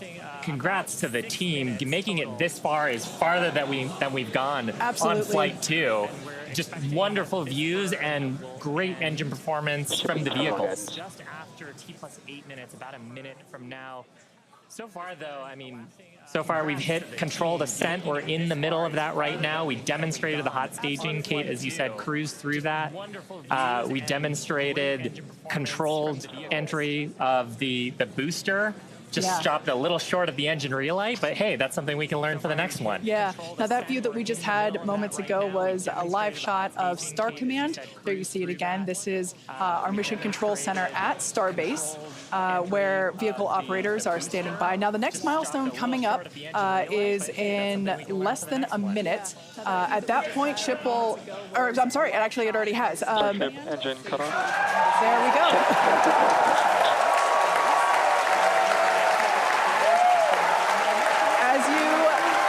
congrats to the team. Making it this far is farther than we've gone on Flight 2. Just wonderful views and great engine performance from the vehicles. Just after T+8 minutes, about a minute from now. So far, though, I mean, so far we've hit controlled ascent. We're in the middle of that right now. We demonstrated the hot staging. Kate, as you said, cruised through that. We demonstrated controlled entry of the booster. Just stopped a little short of the engine relight, but hey, that's something we can learn for the next one. Yeah. Now that view that we just had moments ago was a live shot of Star Command. There you see it again. This is our Mission Control Center at Starbase, where vehicle operators are standing by. Now the next milestone coming up is in less than a minute. At that point, ship will, or I'm sorry, actually it already has. Engine cut off. There we go. As you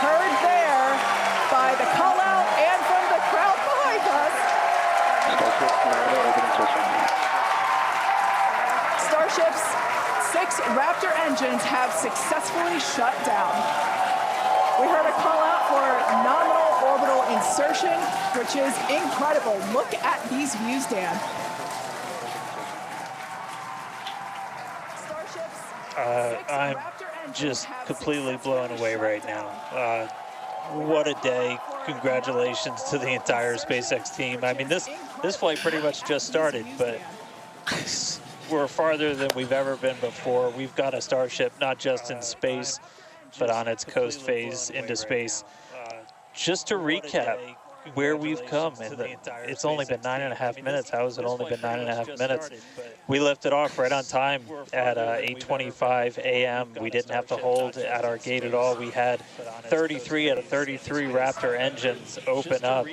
heard there, by the call out and from the crowd behind us, Starship's 6 Raptor engines have successfully shut down. We heard a call out for nominal orbital insertion, which is incredible. Look at these views, Dan. I'm just completely blown away right now. What a day. Congratulations to the entire SpaceX team. I mean, this flight pretty much just started, but we're farther than we've ever been before. We've got a Starship not just in space, but on its coast phase into space. Just to recap where we've come, and it's only been 9.5 minutes. How has it only been 9.5 minutes? We lifted off right on time at 8:25 a.m. We didn't have to hold at our gate at all. We had 33 out of 33 Raptor engines open up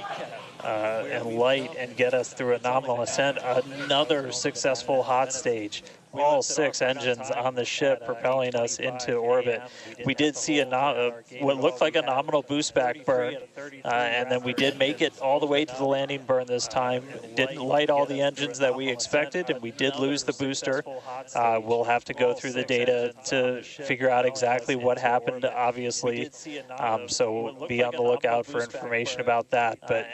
and light and get us through a nominal ascent. Another successful hot stage. All 6 engines on the ship propelling us into orbit. We did see what looked like a nominal boost back burn, and then we did make it all the way to the landing burn this time. Didn't light all the engines that we expected, and we did lose the booster. We'll have to go through the data to figure out exactly what happened, obviously. So be on the lookout for information about that. But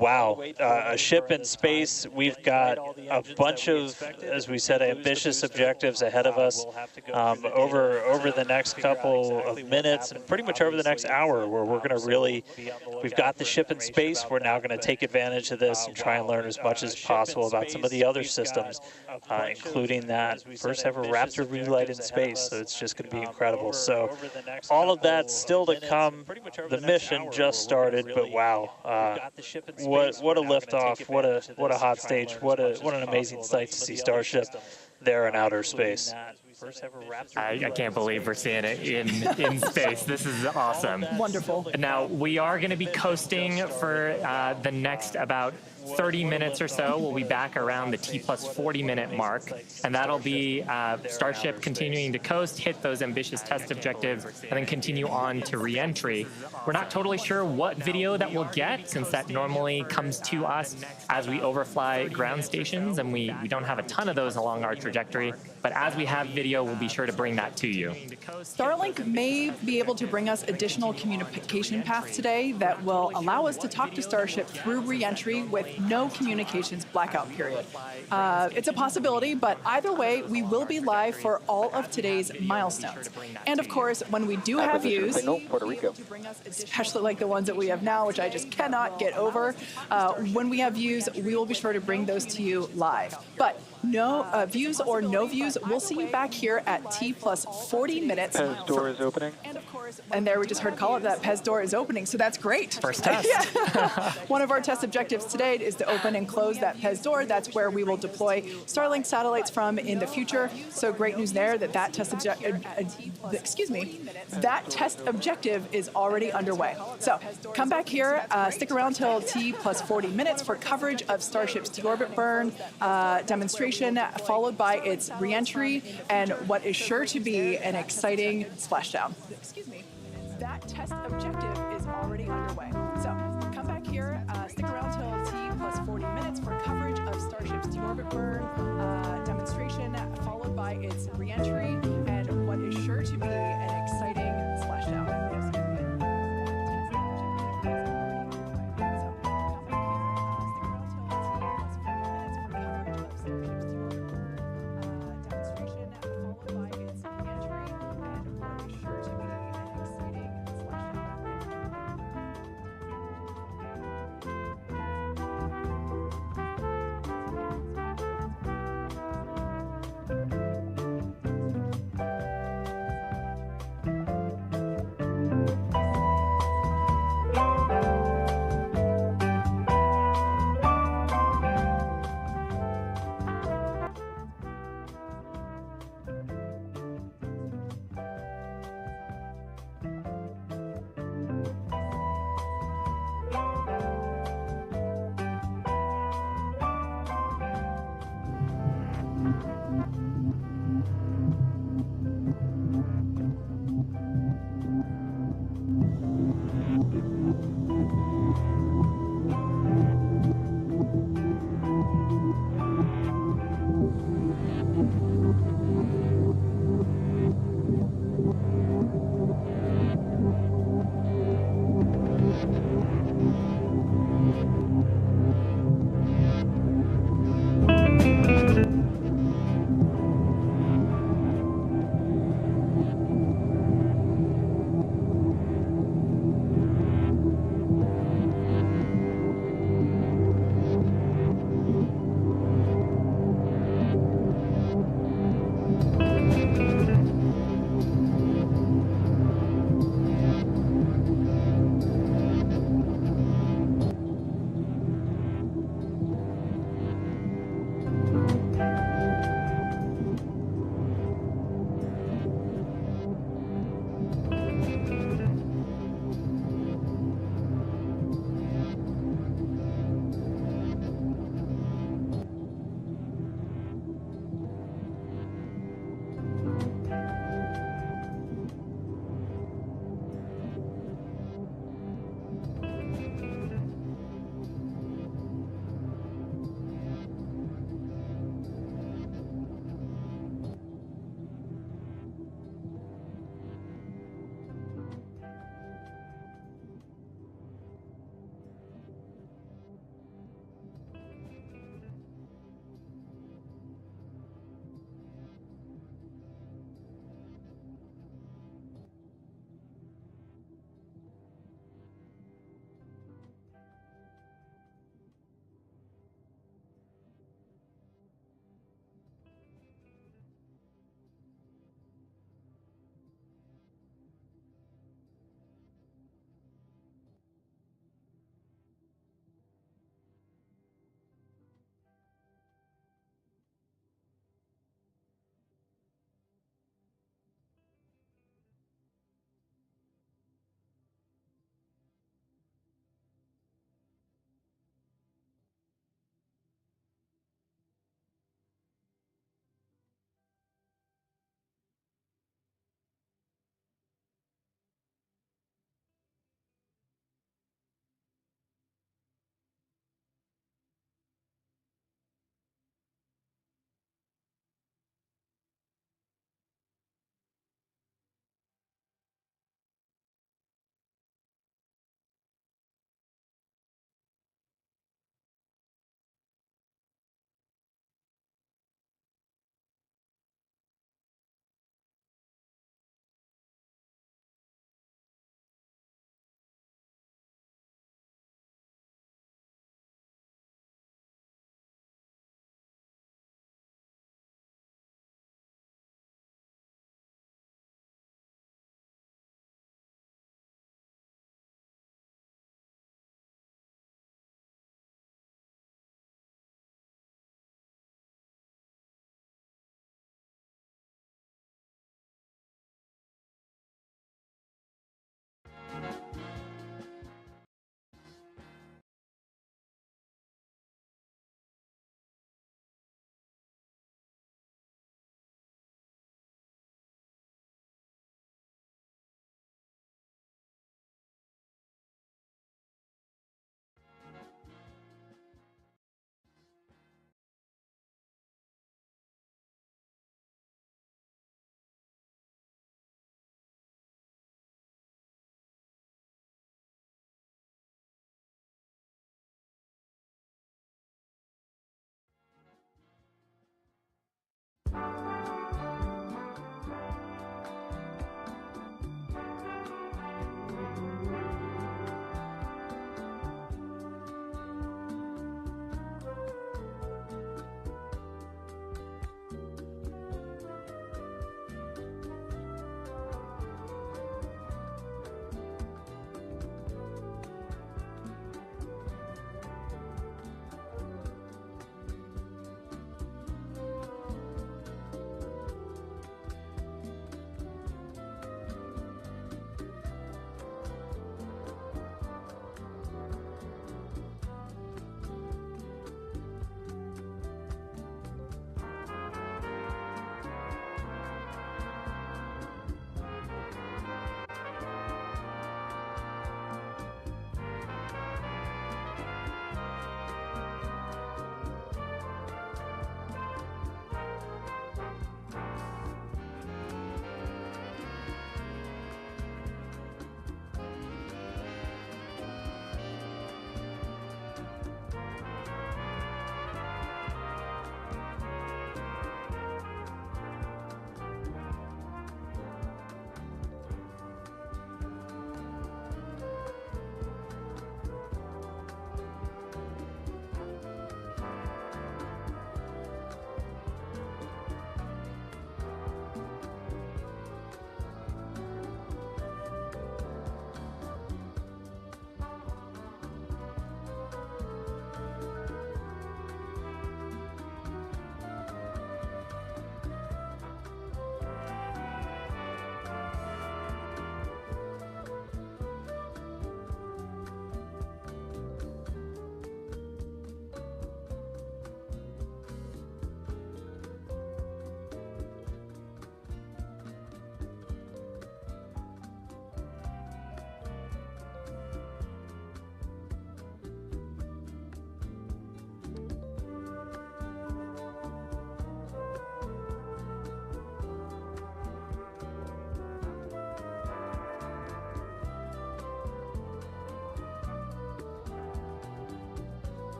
wow, a ship in space. We've got a bunch of, as we said, ambitious objectives ahead of us over the next couple of minutes and pretty much over the next hour, where we're going to really, we've got the ship in space. We're now going to take advantage of this and try and learn as much as possible about some of the other systems, including that first ever Raptor relight in space. So it's just going to be incredible. So all of that still to come. The mission just started, but wow, what a liftoff! What a hot stage! What an amazing sight to see Starship there in outer space. I can't believe we're seeing it in space. This is awesome. Wonderful. Now, we are going to be coasting for the next about 30 minutes or so. We'll be back around the T+40 minute mark, and that'll be Starship continuing to coast, hit those ambitious test objectives, and then continue on to re-entry. We're not totally sure what video that we'll get, since that normally comes to us as we overfly ground stations, and we don't have a ton of those along our trajectory. But as we have video, we'll be sure to bring that to you. Starlink may be able to bring us additional communication paths today that will allow us to talk to Starship through re-entry with no communications blackout period. It's a possibility, but either way, we will be live for all of today's milestones. And of course, when we do have views, signal, Puerto Rico. especially like the ones that we have now, which I just cannot get over, when we have views, we will be sure to bring those to you live. But no views or no views, we'll see you back here at T plus 40 minutes. Pez door is opening. And there we just heard call it that Pez door is opening, so that's great. First test. One of our test objectives today is to open and close that Pez door. That's where we will deploy Starlink satellites from in the future. So great news there that that test objective is already underway. So come back here, stick around till T plus 40 minutes for coverage of Starship's deorbit burn demonstration, followed by its re-entry and what is sure to be an exciting splashdown. That test objective is already underway. So come back here, stick around till T plus 40 minutes for coverage of Starship's deorbit burn demonstration, followed by its re-entry and what is sure to be an exciting splashdown.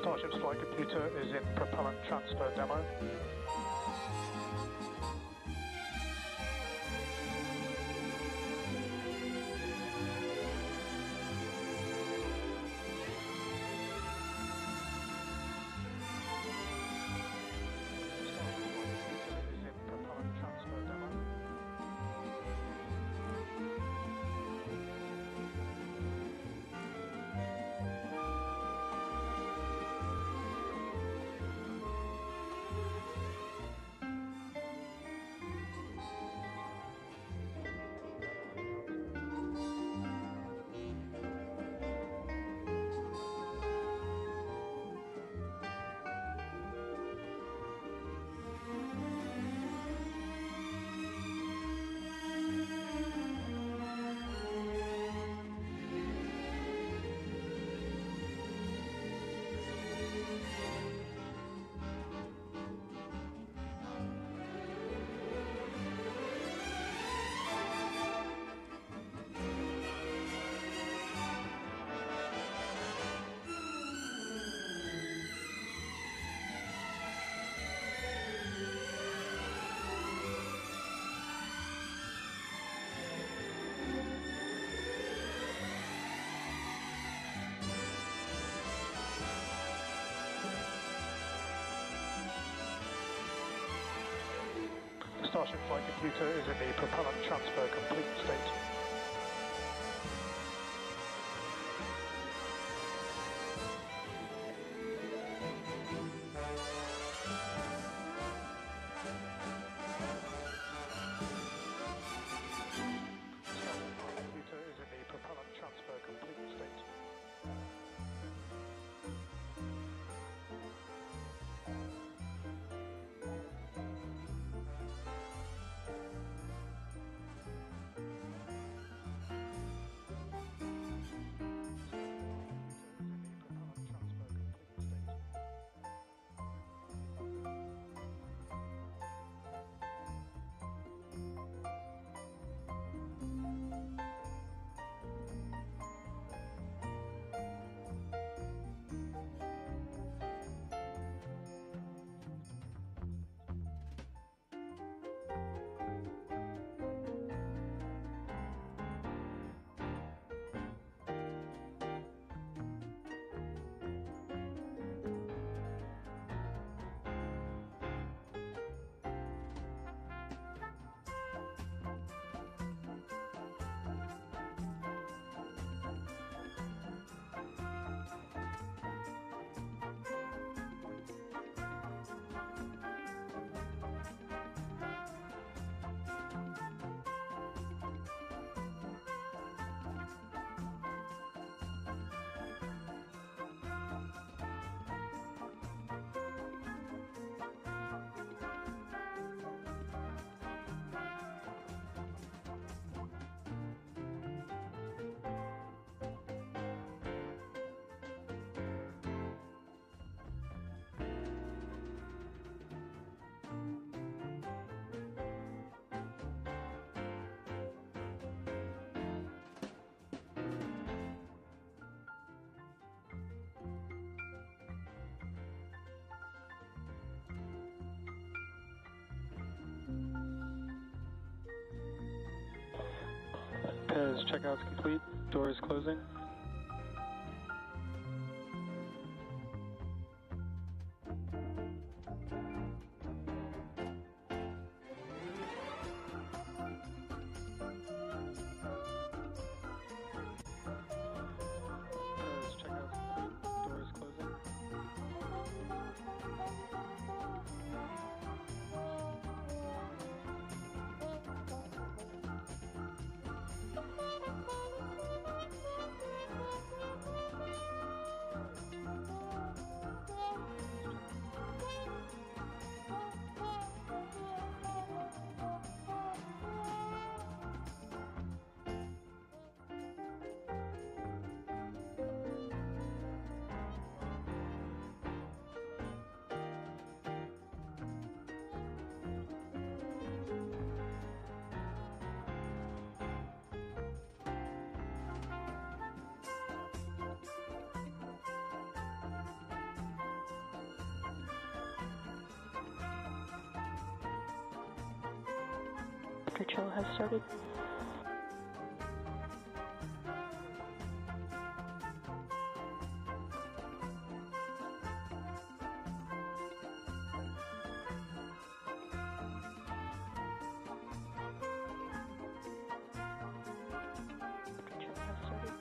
Starship's flight computer is in propellant transfer demo. Starship flight computer is in the propellant transfer complete state. Pez checkout's complete. Door is closing. Control has started. Control has started.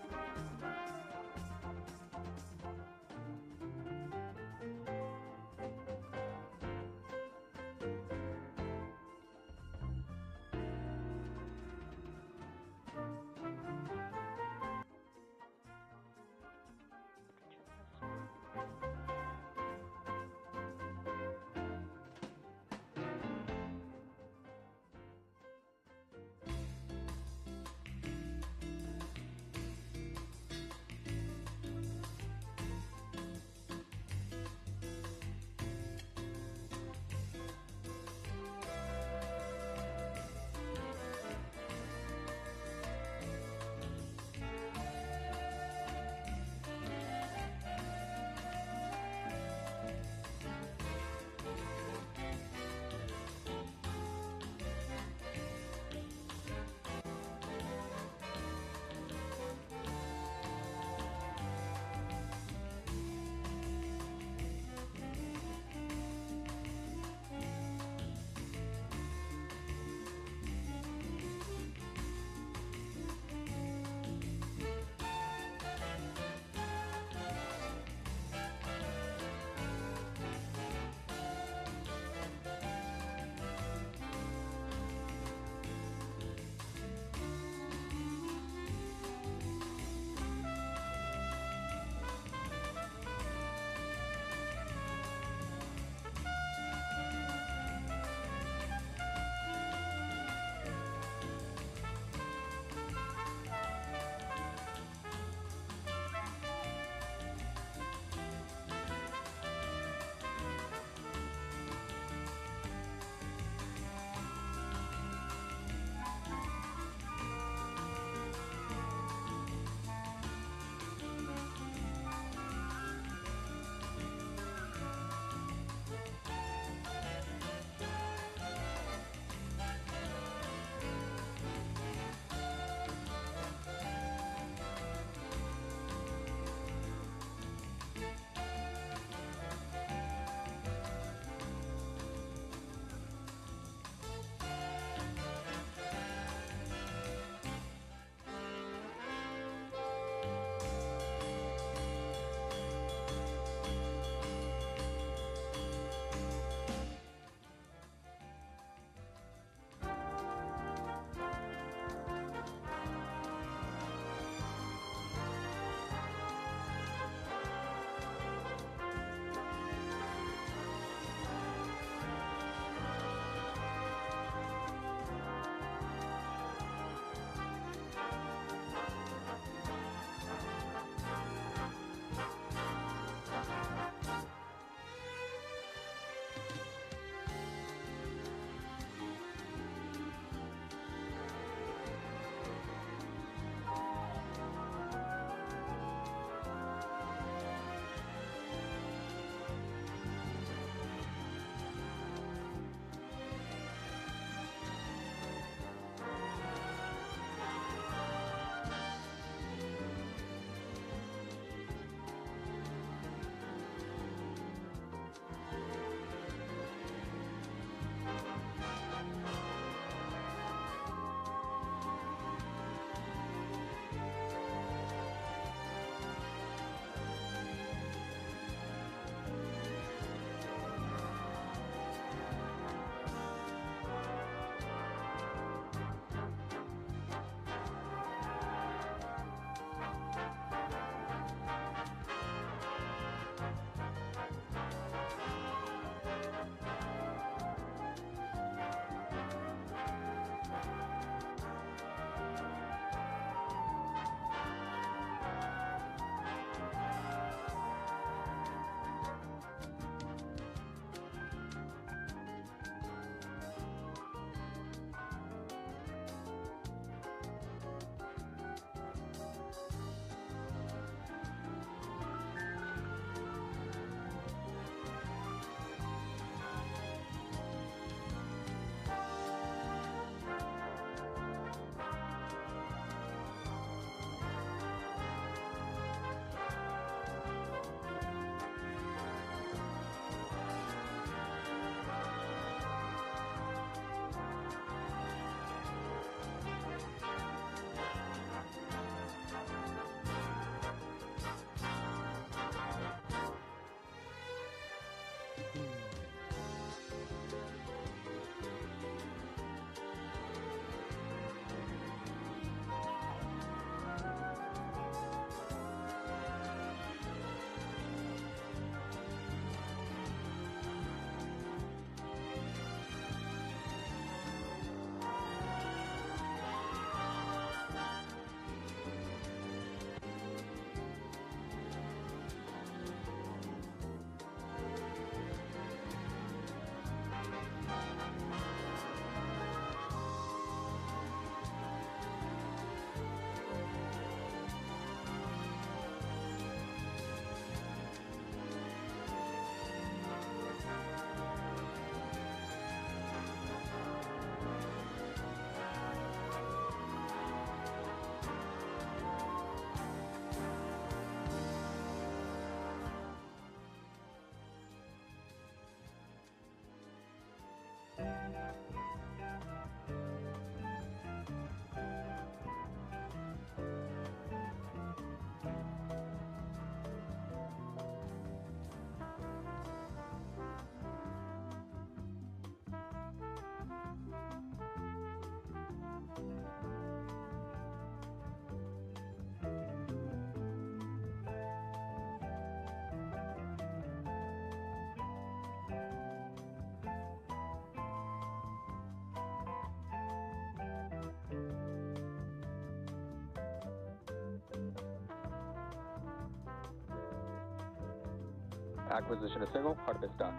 Acquisition of signal, Artemis dock.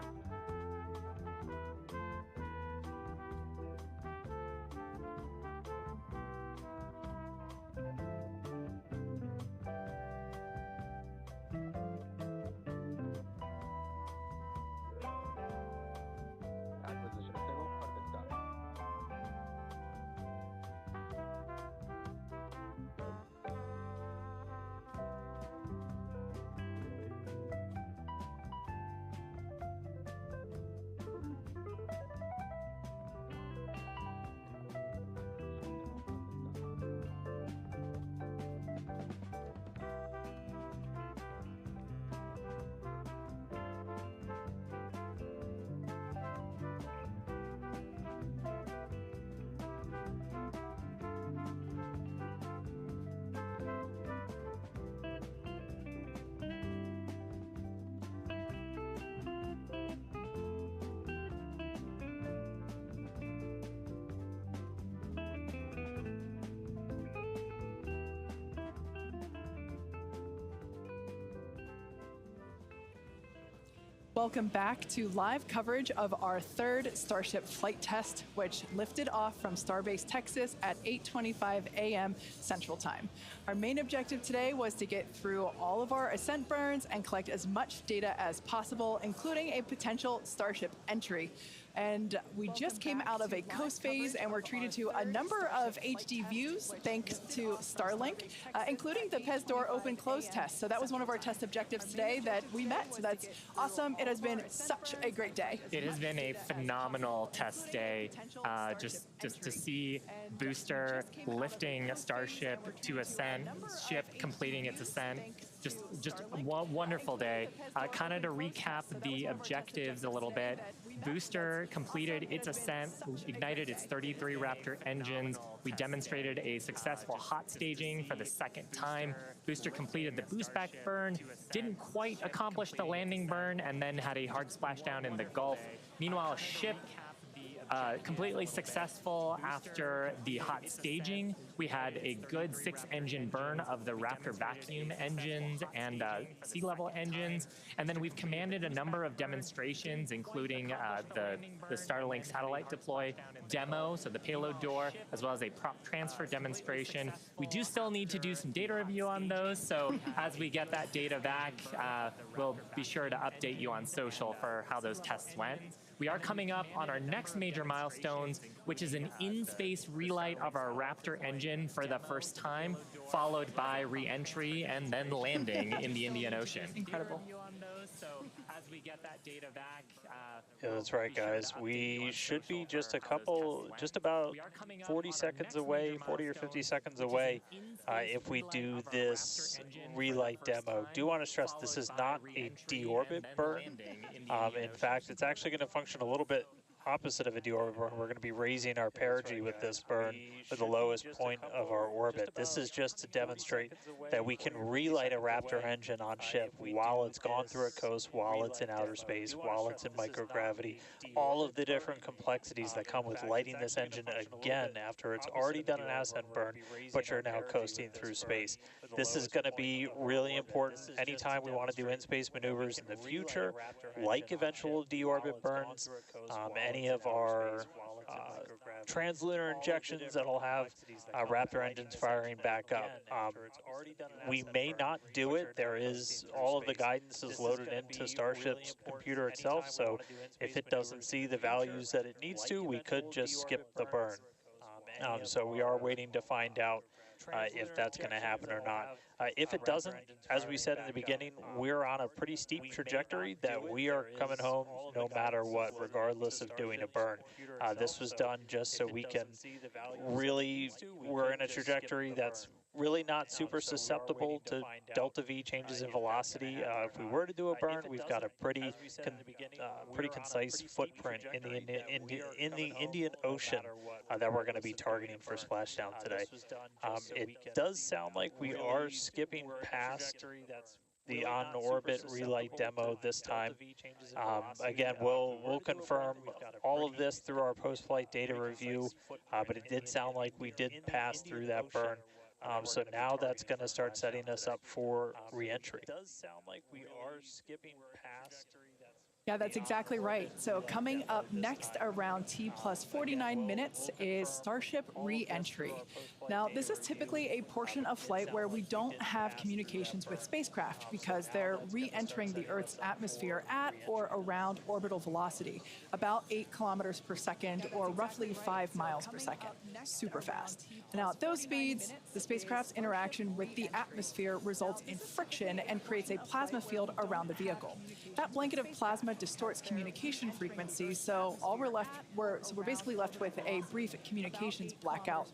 Acquisition of signal, Artemis dock. Welcome back to live coverage of our third Starship flight test, which lifted off from Starbase, Texas at 8:25 a.m. Central Time. Our main objective today was to get through all of our ascent burns and collect as much data as possible, including a potential Starship entry. And we just came out of a coast phase and were treated to a number of HD views thanks to Starlink, including the PEZ door open-close test. So that was one of our test objectives today that we met. So that's awesome. It has been such a great day. It has been a phenomenal test day. Just to see booster lifting Starship to ascent, ship completing its ascent. Just a wonderful day. Kind of to recap the objectives a little bit, booster completed its ascent, ignited its 33 Raptor engines. We demonstrated a successful hot staging for the second time. Booster completed the boost back burn, didn't quite accomplish the landing burn, and then had a hard splashdown in the Gulf. Meanwhile, ship completely successful after the hot staging. We had a good 6-engine burn of the Raptor vacuum engines and sea level engines. And then we've commanded a number of demonstrations, including the Starlink satellite deploy demo, so the payload door, as well as a prop transfer demonstration. We do still need to do some data review on those, so as we get that data back, we'll be sure to update you on social for how those tests went. We are coming up on our next major milestones, which is an in-space relight of our Raptor engine for the first time, followed by re-entry and then landing in the Indian Ocean. Incredible. So as we get that data back, Yeah, that's right, guys. We should be just about 40 seconds away, 40 or 50 seconds away if we do this relight demo. Do want to stress this is not a deorbit burn. In fact, it's actually going to function a little bit opposite of a deorbit burn. We're going to be raising our perigee with this burn for the lowest point of our orbit. This is just to demonstrate that we can relight a Raptor engine on ship while it's gone through a coast, while it's in outer space, while it's in microgravity. All of the different complexities that come with lighting this engine again after it's already done an ascent burn, but you're now coasting through space. This is going to be really important anytime we want to do in-space maneuvers in the future, like eventual deorbit burns, any of our translunar injections that'll have Raptor engines firing back up. We may not do it. There is, all of the guidance is loaded into Starship's computer itself, so if it doesn't see the values that it needs to, we could just skip the burn. So we are waiting to find out if that's going to happen or not. If it doesn't, as we said in the beginning, we're on a pretty steep trajectory that we are coming home no matter what, regardless of doing a burn. This was done just so we can really, we're in a trajectory that's really not super susceptible to delta V changes in velocity. If we were to do a burn, we've got a pretty concise footprint in the Indian Ocean that we're going to be targeting for splashdown today. It does sound like we are skipping past the on-orbit relight demo this time. Again, we'll confirm all of this through our post-flight data review, but it did sound like we did pass through that burn. So now that's going to start setting us up for re-entry. It does sound like we are skipping past. Yeah, that's exactly right. So coming up next around T plus 49 minutes is Starship re-entry. Now, this is typically a portion of flight where we don't have communications with spacecraft because they're re-entering the Earth's atmosphere at or around orbital velocity, about 8 kilometers per second or roughly 5 miles per second. Super fast. Now, at those speeds, the spacecraft's interaction with the atmosphere results in friction and creates a plasma field around the vehicle. That blanket of plasma distorts communication frequencies, so we're basically left with a brief communications blackout.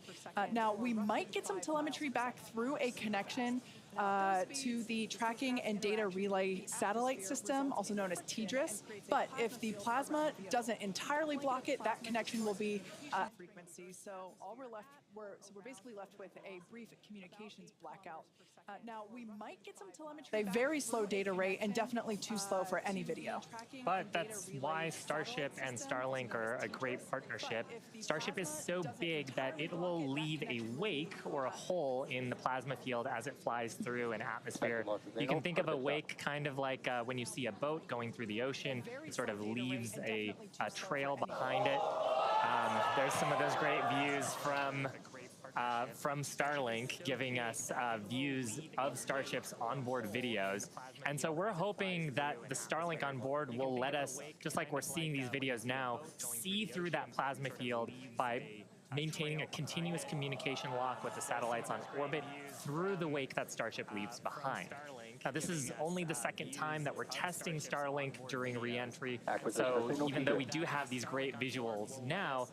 Now, we might get some telemetry back through a connection to the Tracking and Data Relay Satellite System, also known as TDRS. But if the plasma doesn't entirely block it, that connection will be frequency. So we're basically left with a brief communications blackout. Now, we might get some telemetry. A very slow data rate and definitely too slow for any video. But that's why Starship and Starlink are a great partnership. Starship is so big that it will leave a wake or a hole in the plasma field as it flies through an atmosphere. You can think of a wake kind of like when you see a boat going through the ocean. It sort of leaves a trail behind it. There's some of those great views from Starlink, giving us views of Starship's onboard videos. And so we're hoping that the Starlink on board will let us, just like we're seeing these videos now, see through that plasma field by maintaining a continuous communication lock with the satellites on orbit through the wake that Starship leaves behind. Now, this is only the second time that we're testing Starlink during re-entry, so even though we do have these great visuals now,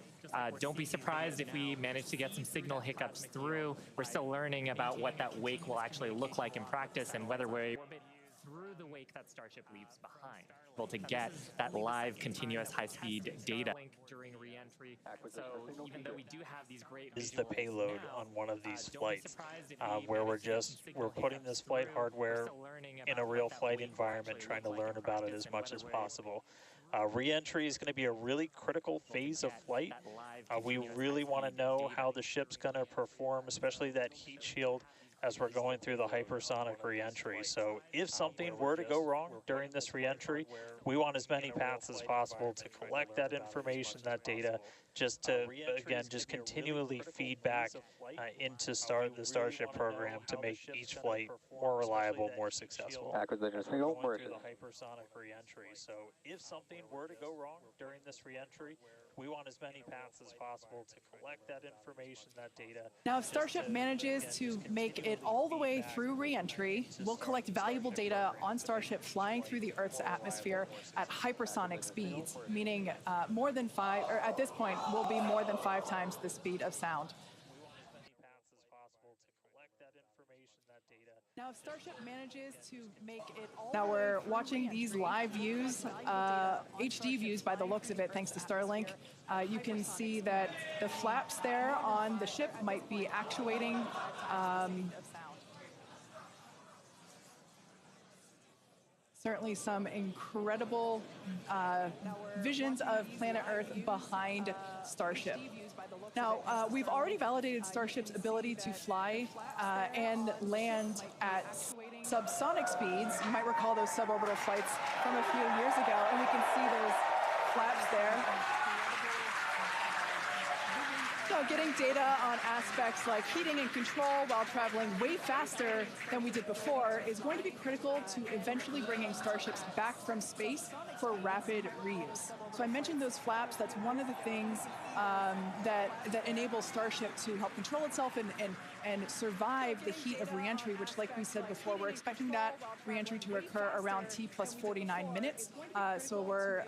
don't be surprised if we manage to get some signal hiccups through. We're still learning about what that wake will actually look like in practice and whether we're through the wake that Starship leaves behind, able to get that live, continuous, high-speed data during re-entry. So even though we do have these great is the payload on one of these flights, where we're putting this flight hardware in a real flight environment, trying to learn about it as much as possible. Re-entry is going to be a really critical phase of flight. We really want to know how the ship's going to perform, especially that heat shield, as we're going through the hypersonic re-entry. So if something were to go wrong during this re-entry, we want as many paths as possible to collect that information, that data, just to, again, just continually feed back into the Starship program to make each flight more reliable, more successful. Acquisition signal, Going through the hypersonic re-entry. So if something were to go wrong during this re-entry, we want as many paths as possible to collect that information, that data. Now, if Starship manages to make it all the way through re-entry, we'll collect valuable data on Starship flying through the Earth's atmosphere at hypersonic speeds, meaning more than 5, or at this point, will be more than 5 times the speed of sound. Now, if Starship manages to make it all... Now, we're watching these live views, HD views by the looks of it, thanks to Starlink. You can see that the flaps there on the ship might be actuating. Certainly some incredible visions of planet Earth behind Starship. Now, we've already validated Starship's ability to fly and land at subsonic speeds. You might recall those suborbital flights from a few years ago, and we can see those flaps there. So getting data on aspects like heating and control while traveling way faster than we did before is going to be critical to eventually bringing Starships back from space for rapid reuse. So I mentioned those flaps. That's one of the things that enables Starship to help control itself and survive the heat of reentry, which, like we said before, we're expecting that reentry to occur around T plus 49 minutes. So we're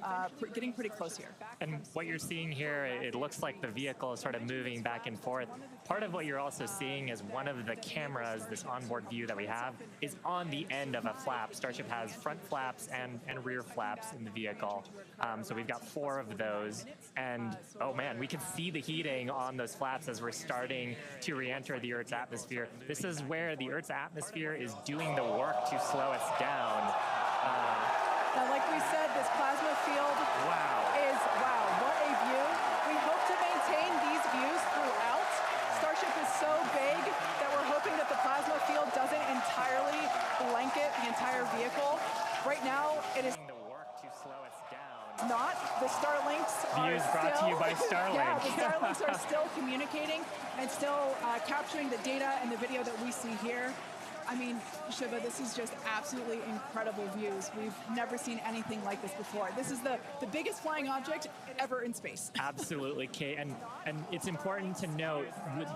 getting pretty close here. And what you're seeing here, it looks like the vehicle is sort of moving back and forth. Part of what you're also seeing is one of the cameras, this onboard view that we have, is on the end of a flap. Starship has front flaps and rear flaps in the vehicle. So we've got 4 of those. And, oh man, we can see the heating on those flaps as we're starting to re-enter the Earth's atmosphere. This is where the Earth's atmosphere is doing the work to slow us down. Now, like we said, this plasma field is, wow, what a view. We hope to maintain these views throughout. Starship is so big that we're hoping plasma field doesn't entirely blanket the entire vehicle. Right now, it is The work to slow us down. not. The Starlinks are Views brought to you by Starlink. Yeah, the Starlinks are still communicating and still capturing the data and the video that we see here. I mean, Shiva, this is just absolutely incredible views. We've never seen anything like this before. This is the biggest flying object ever in space. Absolutely, Kate. And it's important to note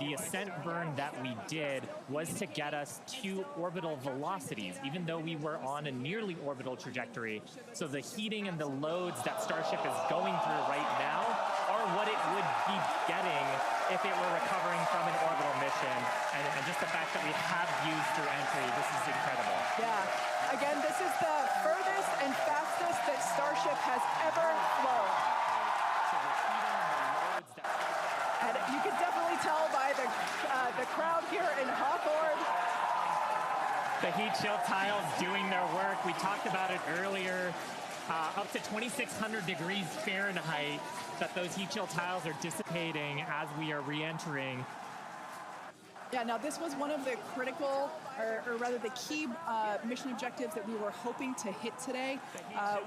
the ascent burn that we did was to get us to orbital velocities, even though we were on a nearly orbital trajectory. So the heating and the loads that Starship is going through right now are what it would be getting if it were recovering from an orbital mission. And just the fact that we have views through entry, this is incredible. Yeah. Again, this is the furthest and fastest that Starship has ever flown. And you can definitely tell by the crowd here in Hawthorne. The heat shield tiles doing their work. We talked about it earlier. Up to 2,600 degrees Fahrenheit that those heat shield tiles are dissipating as we are re-entering. Yeah, now this was one of the critical, or rather the key mission objectives that we were hoping to hit today.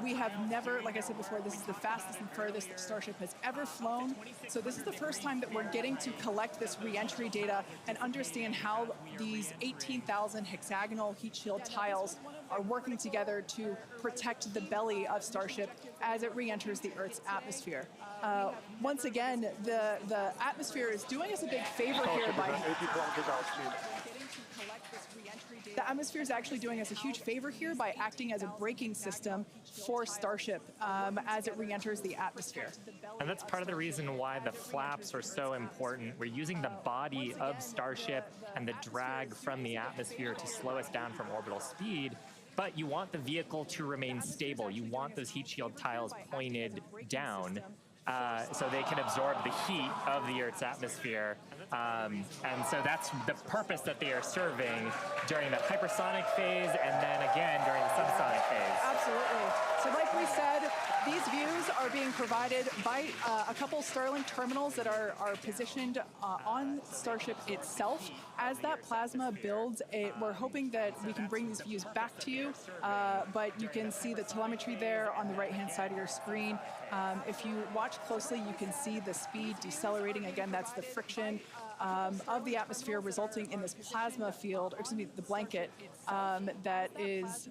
We have never, like I said before, this is the fastest and furthest that Starship has ever flown. So this is the first time that we're getting to collect this re-entry data and understand how these 18,000 hexagonal heat shield tiles are working together to protect the belly of Starship as it re-enters the Earth's atmosphere. Once again, the atmosphere is doing us a big favor here by the atmosphere is actually doing us a huge favor here by acting as a braking system for Starship as it re-enters the atmosphere. And that's part of the reason why the flaps are so important. We're using the body of Starship and the drag from the atmosphere to slow us down from orbital speed. But you want the vehicle to remain stable. You want those heat shield tiles pointed down so they can absorb the heat of the Earth's atmosphere. And so that's the purpose that they are serving during the hypersonic phase and then again during the subsonic phase. Absolutely. So like we said, these views are being provided by a couple Starlink terminals that are positioned on Starship itself. As that plasma builds, we're hoping that we can bring these views back to you, but you can see the telemetry there on the right-hand side of your screen. If you watch closely, you can see the speed decelerating. Again, that's the friction of the atmosphere resulting in this plasma field, or excuse me, the blanket that is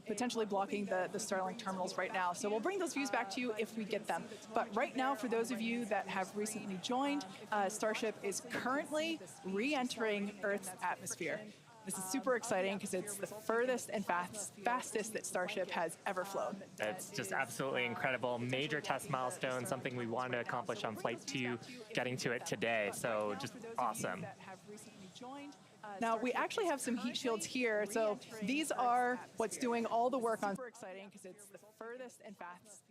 potentially blocking the Starlink terminals right now. So we'll bring those views back to you if we get them. But right now, for those of you that have recently joined, Starship is currently re-entering Earth's atmosphere. This is super exciting because it's the furthest and fastest that Starship has ever flown. It's just absolutely incredible. Major test milestone, something we wanted to accomplish on Flight 2, getting to it today. So just awesome. Now, we actually have some heat shields here. So these are what's doing all the work on. Super exciting because it's the furthest and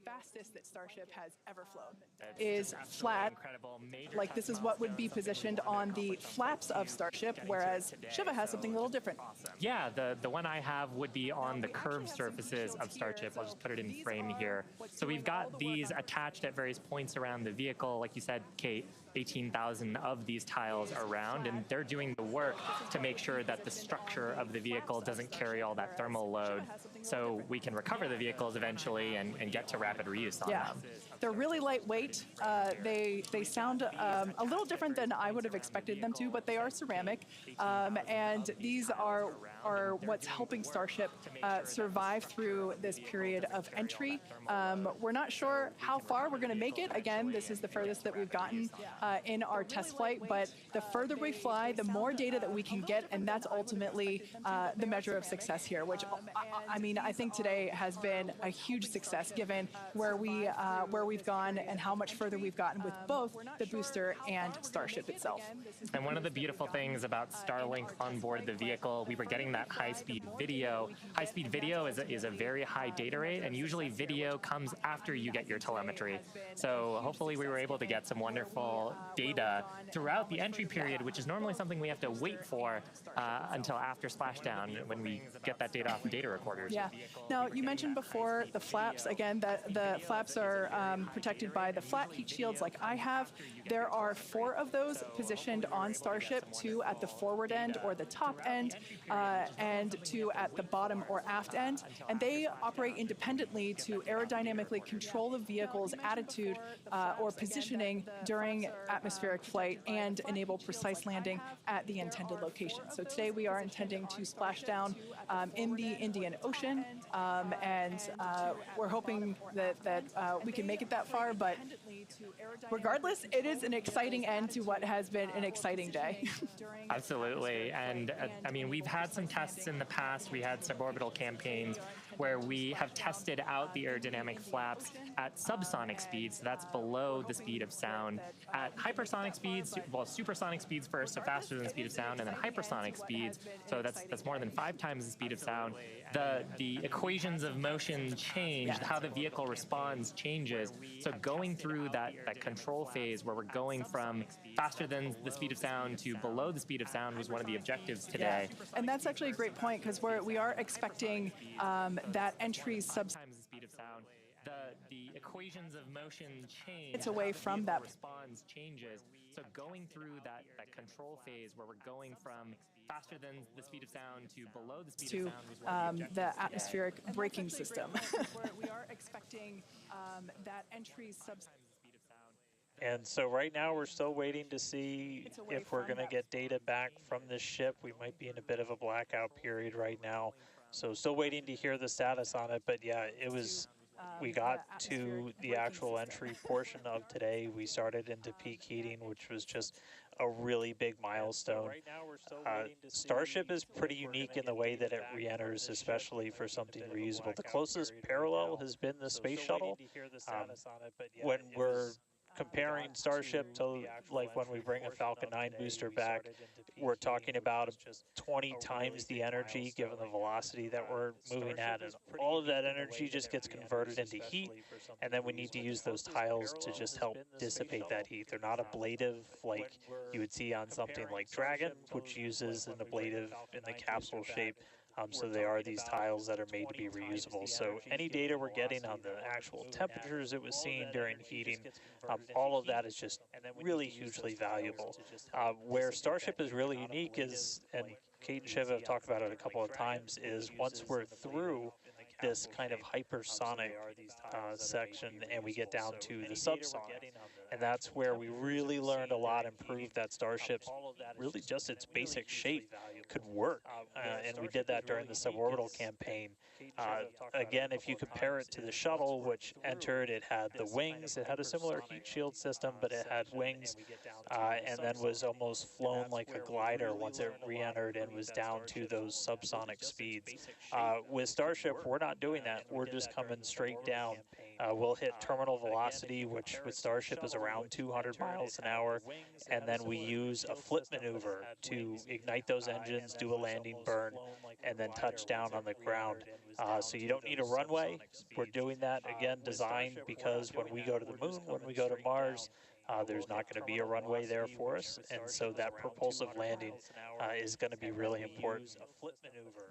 fastest that Starship has ever flown. Is flat. Like this is what would be positioned on the flaps of Starship, whereas Shiva has something a little different. Yeah, the one I have would be on the curved surfaces of Starship. I'll just put it in frame here. So we've got these attached at various points around the vehicle. Like you said, Kate, 18,000 of these tiles around, and they're doing the work to make sure that the structure of the vehicle doesn't carry all that thermal load, so we can recover the vehicles eventually and get to rapid reuse on them. They're really lightweight. They sound a little different than I would have expected them to, but they are ceramic, and these are what's helping Starship survive through this period of entry. We're not sure how far we're going to make it. Again, this is the furthest that we've gotten in our test flight, but the further we fly, the more data that we can get, and that's ultimately the measure of success here, which I mean, I think today has been a huge success given where we've gone and how much further we've gotten with both the booster and Starship itself. And one of the beautiful things about Starlink on board the vehicle, we were getting getting that high-speed video. High-speed video is a very high data rate, and usually video comes after you get your telemetry. So hopefully we were able to get some wonderful data throughout the entry period, which is normally something we have to wait for until after splashdown when we get that data off the data recorders. Yeah. Now, you mentioned before the flaps. Again, that the flaps are protected by the flat heat shields like I have. There are 4 of those positioned on Starship, 2 at the forward end or the top end, and 2 at the bottom or aft end. And they operate independently to aerodynamically control the vehicle's attitude or positioning during atmospheric flight and enable precise landing at the intended location. So today we are intending to splash down in the Indian Ocean, and we're hoping that we can make it that far, but regardless, it is an exciting end to what has been an exciting day. Absolutely, and I mean, we've had some tests in the past. We had suborbital campaigns where we have tested out the aerodynamic flaps at subsonic speeds, so that's below the speed of sound. At hypersonic speeds, well, supersonic speeds first, so faster than the speed of sound, and then hypersonic speeds, so that's more than 5 times the speed of sound. The equations of motion change, how the vehicle responds changes. So going through that control phase where we're going from faster than the speed of sound to below the speed of sound was one of the objectives today. Yeah. And that's actually a great point, because we are expecting that entry times the speed of sound. The equations of motion change. It's away from that response changes. So going through that control phase where we're going from faster than the speed of sound to below the speed of sound was one of the atmospheric braking system. We are expecting that entry And so right now we're still waiting to see if we're going to get data back from this ship. We might be in a bit of a blackout period right now. So still waiting to hear the status on it. But yeah, it was, we got to the actual entry portion of today. We started into peak heating, which was just a really big milestone. Starship is pretty unique in the way that it re-enters, especially for something reusable. The closest parallel has been the space shuttle. When we're comparing Starship to like when we bring a Falcon 9 booster back, we're talking about 20 times the energy given the velocity that we're moving at, and all of that energy just gets converted into heat, and then we need to use those tiles to just help dissipate that heat. They're not ablative like you would see on something like Dragon, which uses an ablative in the capsule shape. So they are these tiles that are made to be reusable. So any data we're getting on the actual temperatures it was seen during heating, all of that is just really hugely valuable. Where Starship is really unique is, and Kate and Shiv have talked about it a couple of times, is once we're through this kind of hypersonic section and we get down to the subsonic, and that's where we really learned a lot and proved that Starship's really just its basic shape could work, and we did that during the suborbital campaign. Again, if you compare it to the shuttle, which entered, it had the wings, it had a similar heat shield system, but it had wings, and then was almost flown like a glider once it re-entered and was down to those subsonic speeds. With Starship, we're not doing that. We're just coming straight down. We'll hit terminal velocity, which with Starship is around 200 miles an hour, and then we use a flip maneuver to ignite those engines, do a landing burn, and then touch down on the ground. So you don't need a runway. We're doing that, again, designed because when we go to the moon, when we go to Mars, there's not going to be a runway there for us, and so that propulsive landing is going to be really important.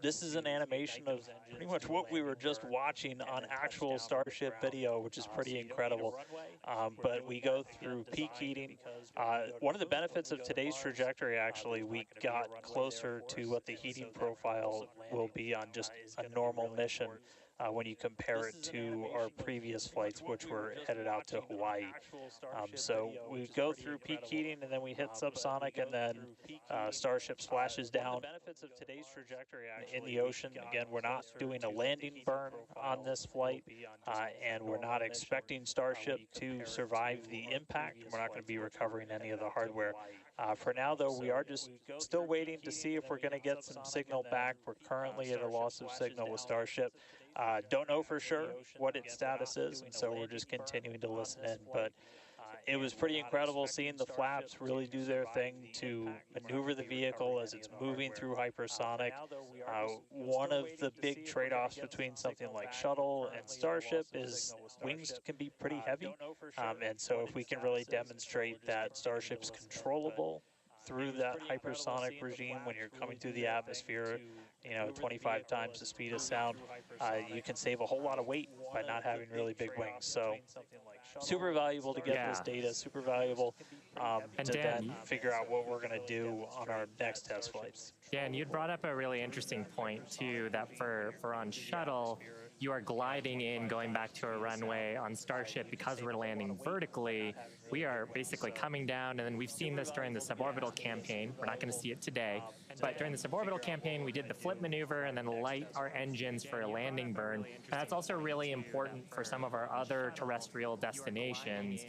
This is an animation of pretty much what we were just watching on actual Starship video, which is pretty incredible. But we go through peak heating. One of the benefits of today's trajectory, actually, we got closer to what the heating profile will be on just a normal mission. When you compare it to our previous flights, which were headed out to Hawaii. So we go through peak heating, and then we hit subsonic, and then Starship splashes down in the ocean. Again, we're not doing a landing burn on this flight, and we're not expecting Starship to survive the impact. We're not going to be recovering any of the hardware. For now, though, we are just still waiting to see if we're going to get some signal back. We're currently at a loss of signal with Starship. Don't know for sure what its status is, and so we're just continuing to listen in. But it was pretty incredible seeing the flaps really do their thing to maneuver the vehicle as it's moving through hypersonic. One of the big trade-offs between something like shuttle and Starship is wings can be pretty heavy, and so if we can really demonstrate that Starship's controllable through that hypersonic regime when you're coming through the atmosphere, 25 times the speed of sound, you can save a whole lot of weight by not having really big wings. So super valuable to get this data, super valuable to then figure out what we're going to do on our next test flights. Yeah, and you'd brought up a really interesting point too, that for on shuttle, you are gliding in, going back to a runway. On Starship, because we're landing vertically, we are basically coming down, and then we've seen this during the suborbital campaign. We're not going to see it today, but during the suborbital campaign, we did the flip maneuver and then light our engines for a landing burn. And that's also really important for some of our other terrestrial destinations.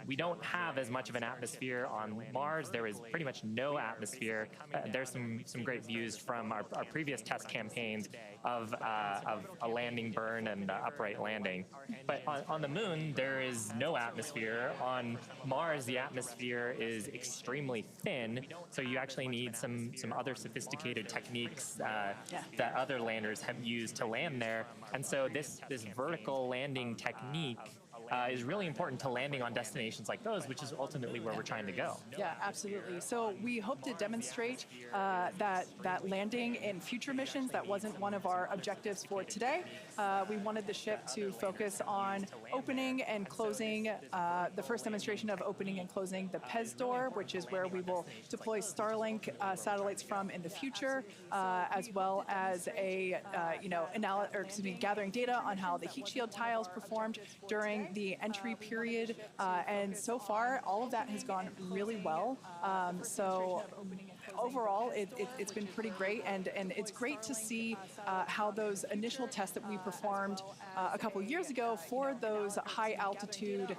We don't have as much of an atmosphere on Mars. There is pretty much no atmosphere. There's some great views from our previous test campaigns of a landing burn and upright landing. But on the moon, there is no atmosphere. On Mars, the atmosphere is extremely thin, so you actually need some other sophisticated techniques that other landers have used to land there. And so this vertical landing technique is really important to landing on destinations like those, which is ultimately where we're trying to go. Yeah, absolutely. So we hope to demonstrate that landing in future missions. That wasn't one of our objectives for today. We wanted the ship to focus on opening and closing, the first demonstration of opening and closing the PEZ door, which is where we will deploy Starlink satellites from in the future, as well as gathering data on how the heat shield tiles performed during the entry period, and so far all of that has gone really well. So overall, it's been pretty great, and it's great to see how those initial tests that we performed a couple years ago for those high altitude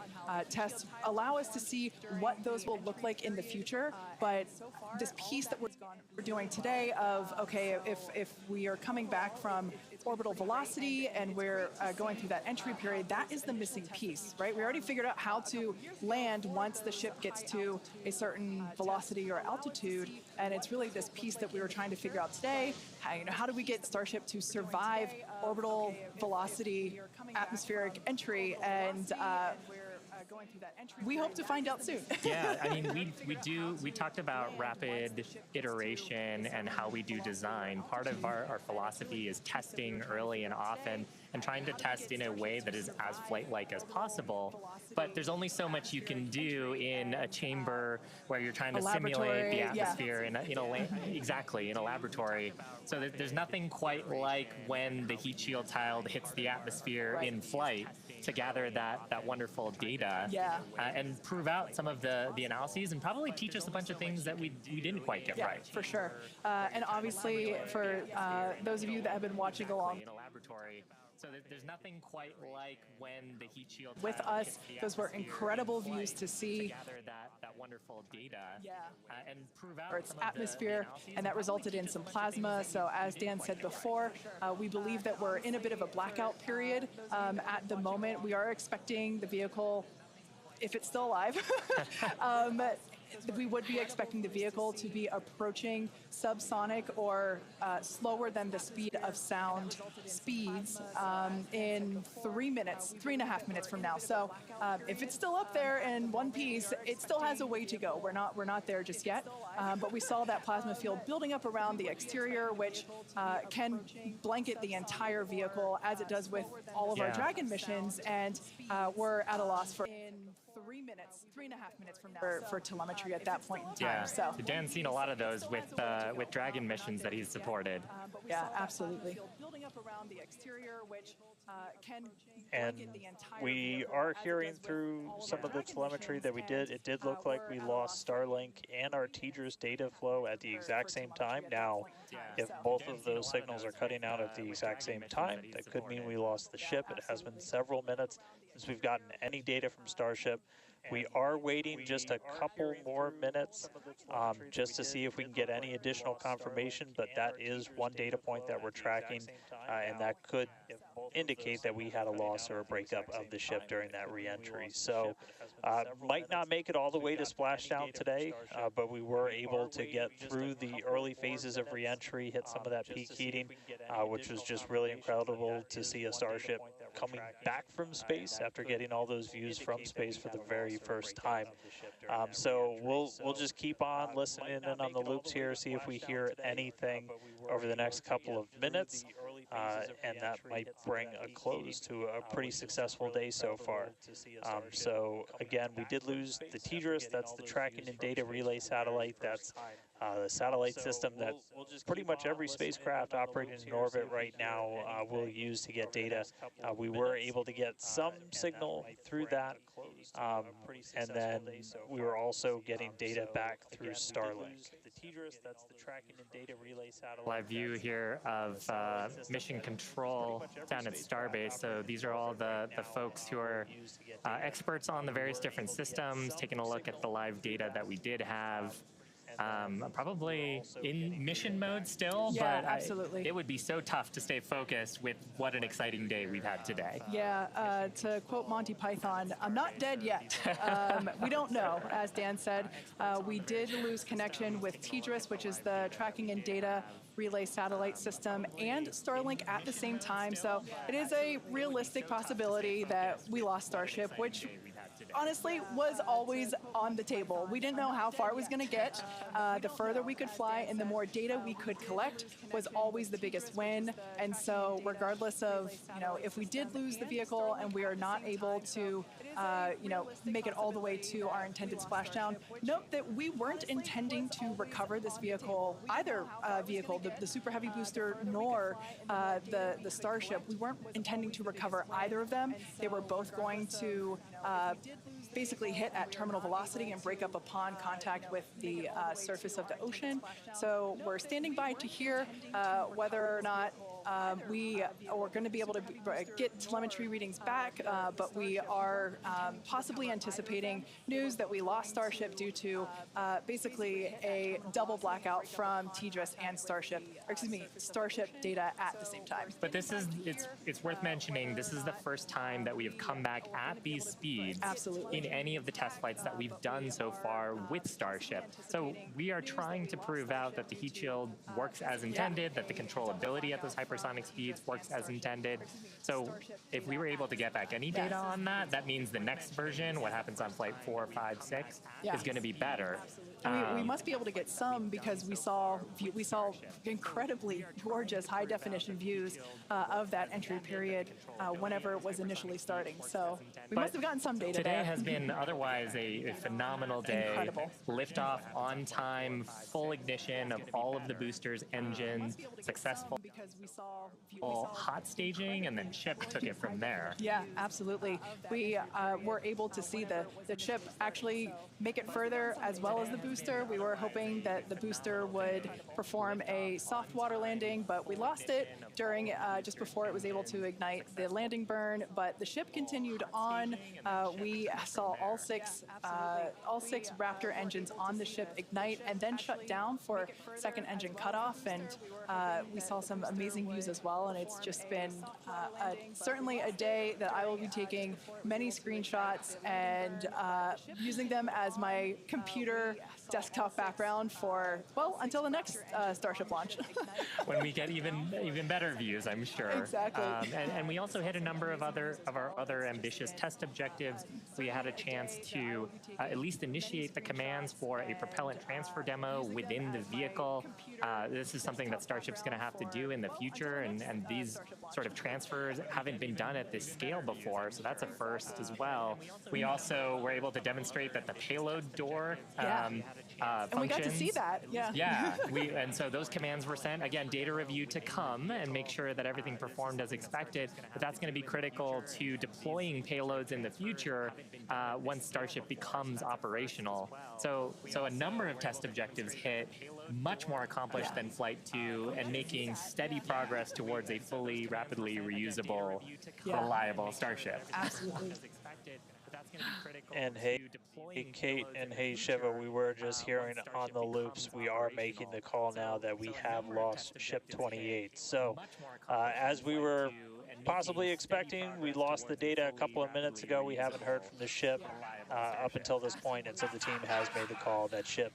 tests allow us to see what those will look like in the future. But this piece that we're doing today of, okay, if we are coming back from orbital velocity and we're going through that entry period, that is the missing piece, right? We already figured out how to land once the ship gets to a certain velocity or altitude, and it's really this piece that we were trying to figure out today. How do we get Starship to survive orbital velocity, atmospheric entry, and going through that entry. We hope to find out soon. Yeah, I mean, we talked about rapid iteration and how we do design. Part of our philosophy is testing early and often and trying to test in a way that is as flight-like as possible. But there's only so much you can do in a chamber where you're trying to simulate the atmosphere in a laboratory. So there's nothing quite like when the heat shield tile hits the atmosphere in flight to gather that wonderful data and prove out some of the analyses and probably teach us a bunch of things that we didn't quite get right. For sure. And obviously, for those of you that have been watching along in a laboratory, so there's nothing quite like when the heat shield with us. Those were incredible views to see. Gather that wonderful data and prove out Earth's atmosphere, and that resulted in some plasma. So as Dan said before, we believe that we're in a bit of a blackout period at the moment. We are expecting the vehicle, if it's still alive, we would be expecting the vehicle to be approaching subsonic or slower than the speed of sound speeds in 3 minutes, 3.5 minutes from now. So if it's still up there in one piece, it still has a way to go. We're not there just yet, but we saw that plasma field building up around the exterior, which can blanket the entire vehicle as it does with all of our Dragon missions, and we're at a loss for 3 minutes, 3.5 minutes from now for telemetry at that point in time. Yeah, so Dan's seen a lot of those with Dragon missions that he's supported. Yeah, absolutely. Building up around the exterior, which can and we are hearing through some of the telemetry that we did. It did look like we lost Starlink and our TDRS data flow at the exact same time. Now, if both of those signals are cutting out at the exact same time, that could mean we lost the ship. It has been several minutes since we've gotten any data from Starship. We are waiting just a couple more minutes just to see if we can get any additional confirmation, but that is one data data point that we're tracking, and that could indicate that we had a loss or a breakup of the ship during that re-entry. So might not make it all the way to splashdown today, but we were able to get through the early phases of re-entry, hit some of that peak heating, which was just really incredible to see a Starship coming back from space after getting all those views from space for the very first time. So we'll just keep on listening in on the loops here, see if we hear anything over the next couple of minutes, and that might bring a close to a pretty successful day so far. So again, we did lose the TDRS, that's the tracking and data relay satellite. That's the satellite system that pretty much every spacecraft operating in orbit right now will use to get data. We were able to get some signal through that, and then we were also getting data back through Starlink. The TDRS, that's the tracking and data relay satellite. Live view here of mission control down at Starbase. So these are all the folks who are experts on the various different systems, taking a look at the live data that we did have. Probably in mission mode still, Yeah, but absolutely. It would be so tough to stay focused with what an exciting day we've had today. Yeah, to quote Monty Python, I'm not dead yet. We don't know, as Dan said. We did lose connection with TDRS, which is the tracking and data relay satellite system, and Starlink at the same time. So it is a realistic possibility that we lost Starship, which honestly was always on the table. We didn't know how far it was going to get. The further we could fly and the more data we could collect was always the biggest win. And so regardless of, if we did lose the vehicle and we are not able to, make it all the way to our intended splashdown, note that we weren't intending to recover this vehicle, either vehicle, the Super Heavy booster nor the Starship. We weren't intending to recover either of them. They were both going to basically hit at terminal velocity and break up upon contact with the surface of the ocean. So we're standing by to hear whether or not we are going to be able to get telemetry readings back, but we are possibly anticipating news that we lost Starship due to basically a double blackout from TDRS and Starship data at the same time. But this is, it's worth mentioning, this is the first time that we have come back at these speeds Absolutely. in any of the test flights that we've done so far with Starship. So we are trying to prove out that the heat shield works as intended, that the controllability at those hypersonic speeds works as intended. So if we were able to get back any data on that, that means the next version, what happens on flight 4, 5, 6, is going to be better. We must be able to get some because we saw incredibly gorgeous high definition views of that entry period whenever it was initially starting. So we must have gotten some data today there. has been otherwise a phenomenal day. Incredible. Liftoff on time, full ignition of all of the boosters, engines, successful because we saw hot staging, and then chip took it from there. Yeah, absolutely. We were able to see the chip actually make it further as well as the booster. We were hoping that the booster would perform a soft water landing, but we lost it during just before it was able to ignite the landing burn. But the ship continued on. We saw all six Raptor engines on the ship ignite and then shut down for second engine cutoff, and we saw some amazing views as well. And it's just been certainly a day that I will be taking many screenshots and using them as my computer desktop background for, well, until the next Starship launch. When we get even better views, I'm sure. Exactly. And we also hit a number of our other ambitious test objectives. We had a chance to at least initiate the commands for a propellant transfer demo within the vehicle. This is something that Starship's going to have to do in the future, and these sort of transfers haven't been done at this scale before, so that's a first as well. We also were able to demonstrate that the payload door functions. And we got to see that, yeah. Yeah, and so those commands were sent. Again, data review to come and make sure that everything performed as expected, but that's going to be critical to deploying payloads in the future once Starship becomes operational. So a number of test objectives hit, much more accomplished than Flight 2, and making steady progress towards a fully, rapidly reusable, reliable Starship. Absolutely. That's going to be critical And to hey, deploying Kate payloads and in the hey, future, Shiva, we were just hearing once on Starship the becomes loops, we are making the call now operational. that we So a have number of test lost Ship objectives hit, 28. So, much more as accomplishments we like were to and possibly making steady expecting, we progress lost the towards a data a fully, couple of minutes rapidly ago. We haven't heard from the ship reliable up Starship. until this point, and so the team has made the call that ship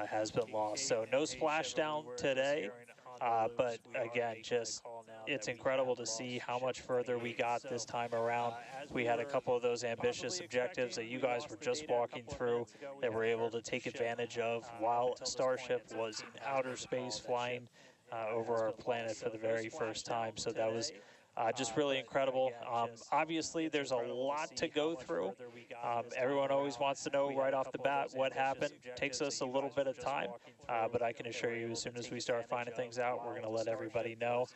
has been lost. So no splashdown today, but again, just it's incredible to see how much further we got this time around. We had a couple of those ambitious objectives that you guys were just walking through that we're able to take advantage of while Starship was in outer space flying over our planet for the very first time. So that was just really incredible. Obviously, there's a lot to go through. Everyone always wants to know right off the bat what happened. Takes us a little bit of time, but I can assure you as soon as we start finding things out, we're going to let everybody know.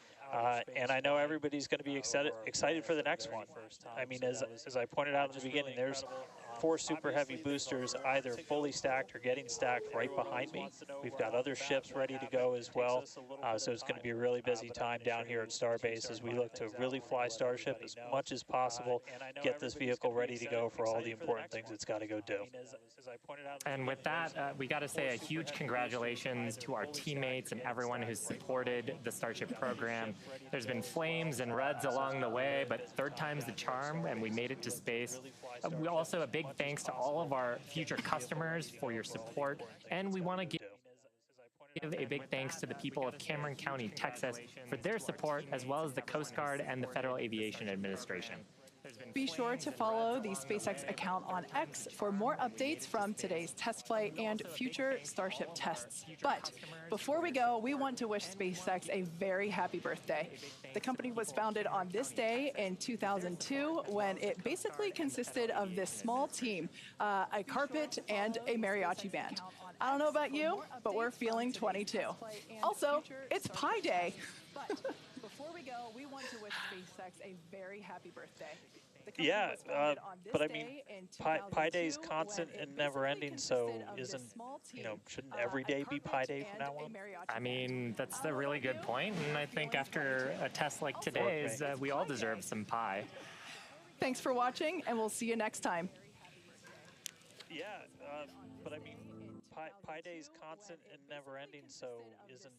And I know everybody's going to be excited for the next one. I mean, as I pointed out in the beginning, there's 4 super heavy boosters either fully stacked or getting stacked right behind me. We've got other ships ready to go as well. So it's going to be a really busy time down here at Starbase as we look to really fly Starship as much as possible, get this vehicle ready to go for all the important things it's got to go do. And with that, we got to say a huge congratulations to our teammates and everyone who's supported the Starship program. There's been flames and reds along the way, but third time's the charm, and we made it to space. We also a big thanks to all of our future customers for your support, and we want to give a big thanks to the people of Cameron County, Texas, for their support, as well as the Coast Guard and the Federal Aviation Administration. Be sure to follow the SpaceX account on X for more updates from today's test flight and future Starship tests. But before we go, we want to wish SpaceX a very happy birthday. The company was founded on this day in 2002 when it basically consisted of this small team, a carpet and a mariachi band. I don't know about you, but we're feeling 22. Also, it's Pi Day. But before we go, we want to wish SpaceX a very happy birthday. Yeah, but I mean, Pi Day is constant and never-ending, so isn't, shouldn't every day be Pi Day from now on? I mean, that's a really good point, and I think after a test like today's, we all deserve some pie. Thanks for watching, and we'll see you next time. Yeah, but I mean, Pi Day is constant and never-ending, so isn't,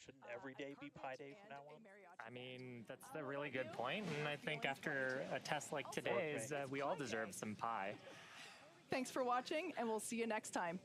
shouldn't every day be Pi Day from now on? I mean, that's a really good point, and I think after a test like today's, we all deserve some pie. Thanks for watching, and we'll see you next time.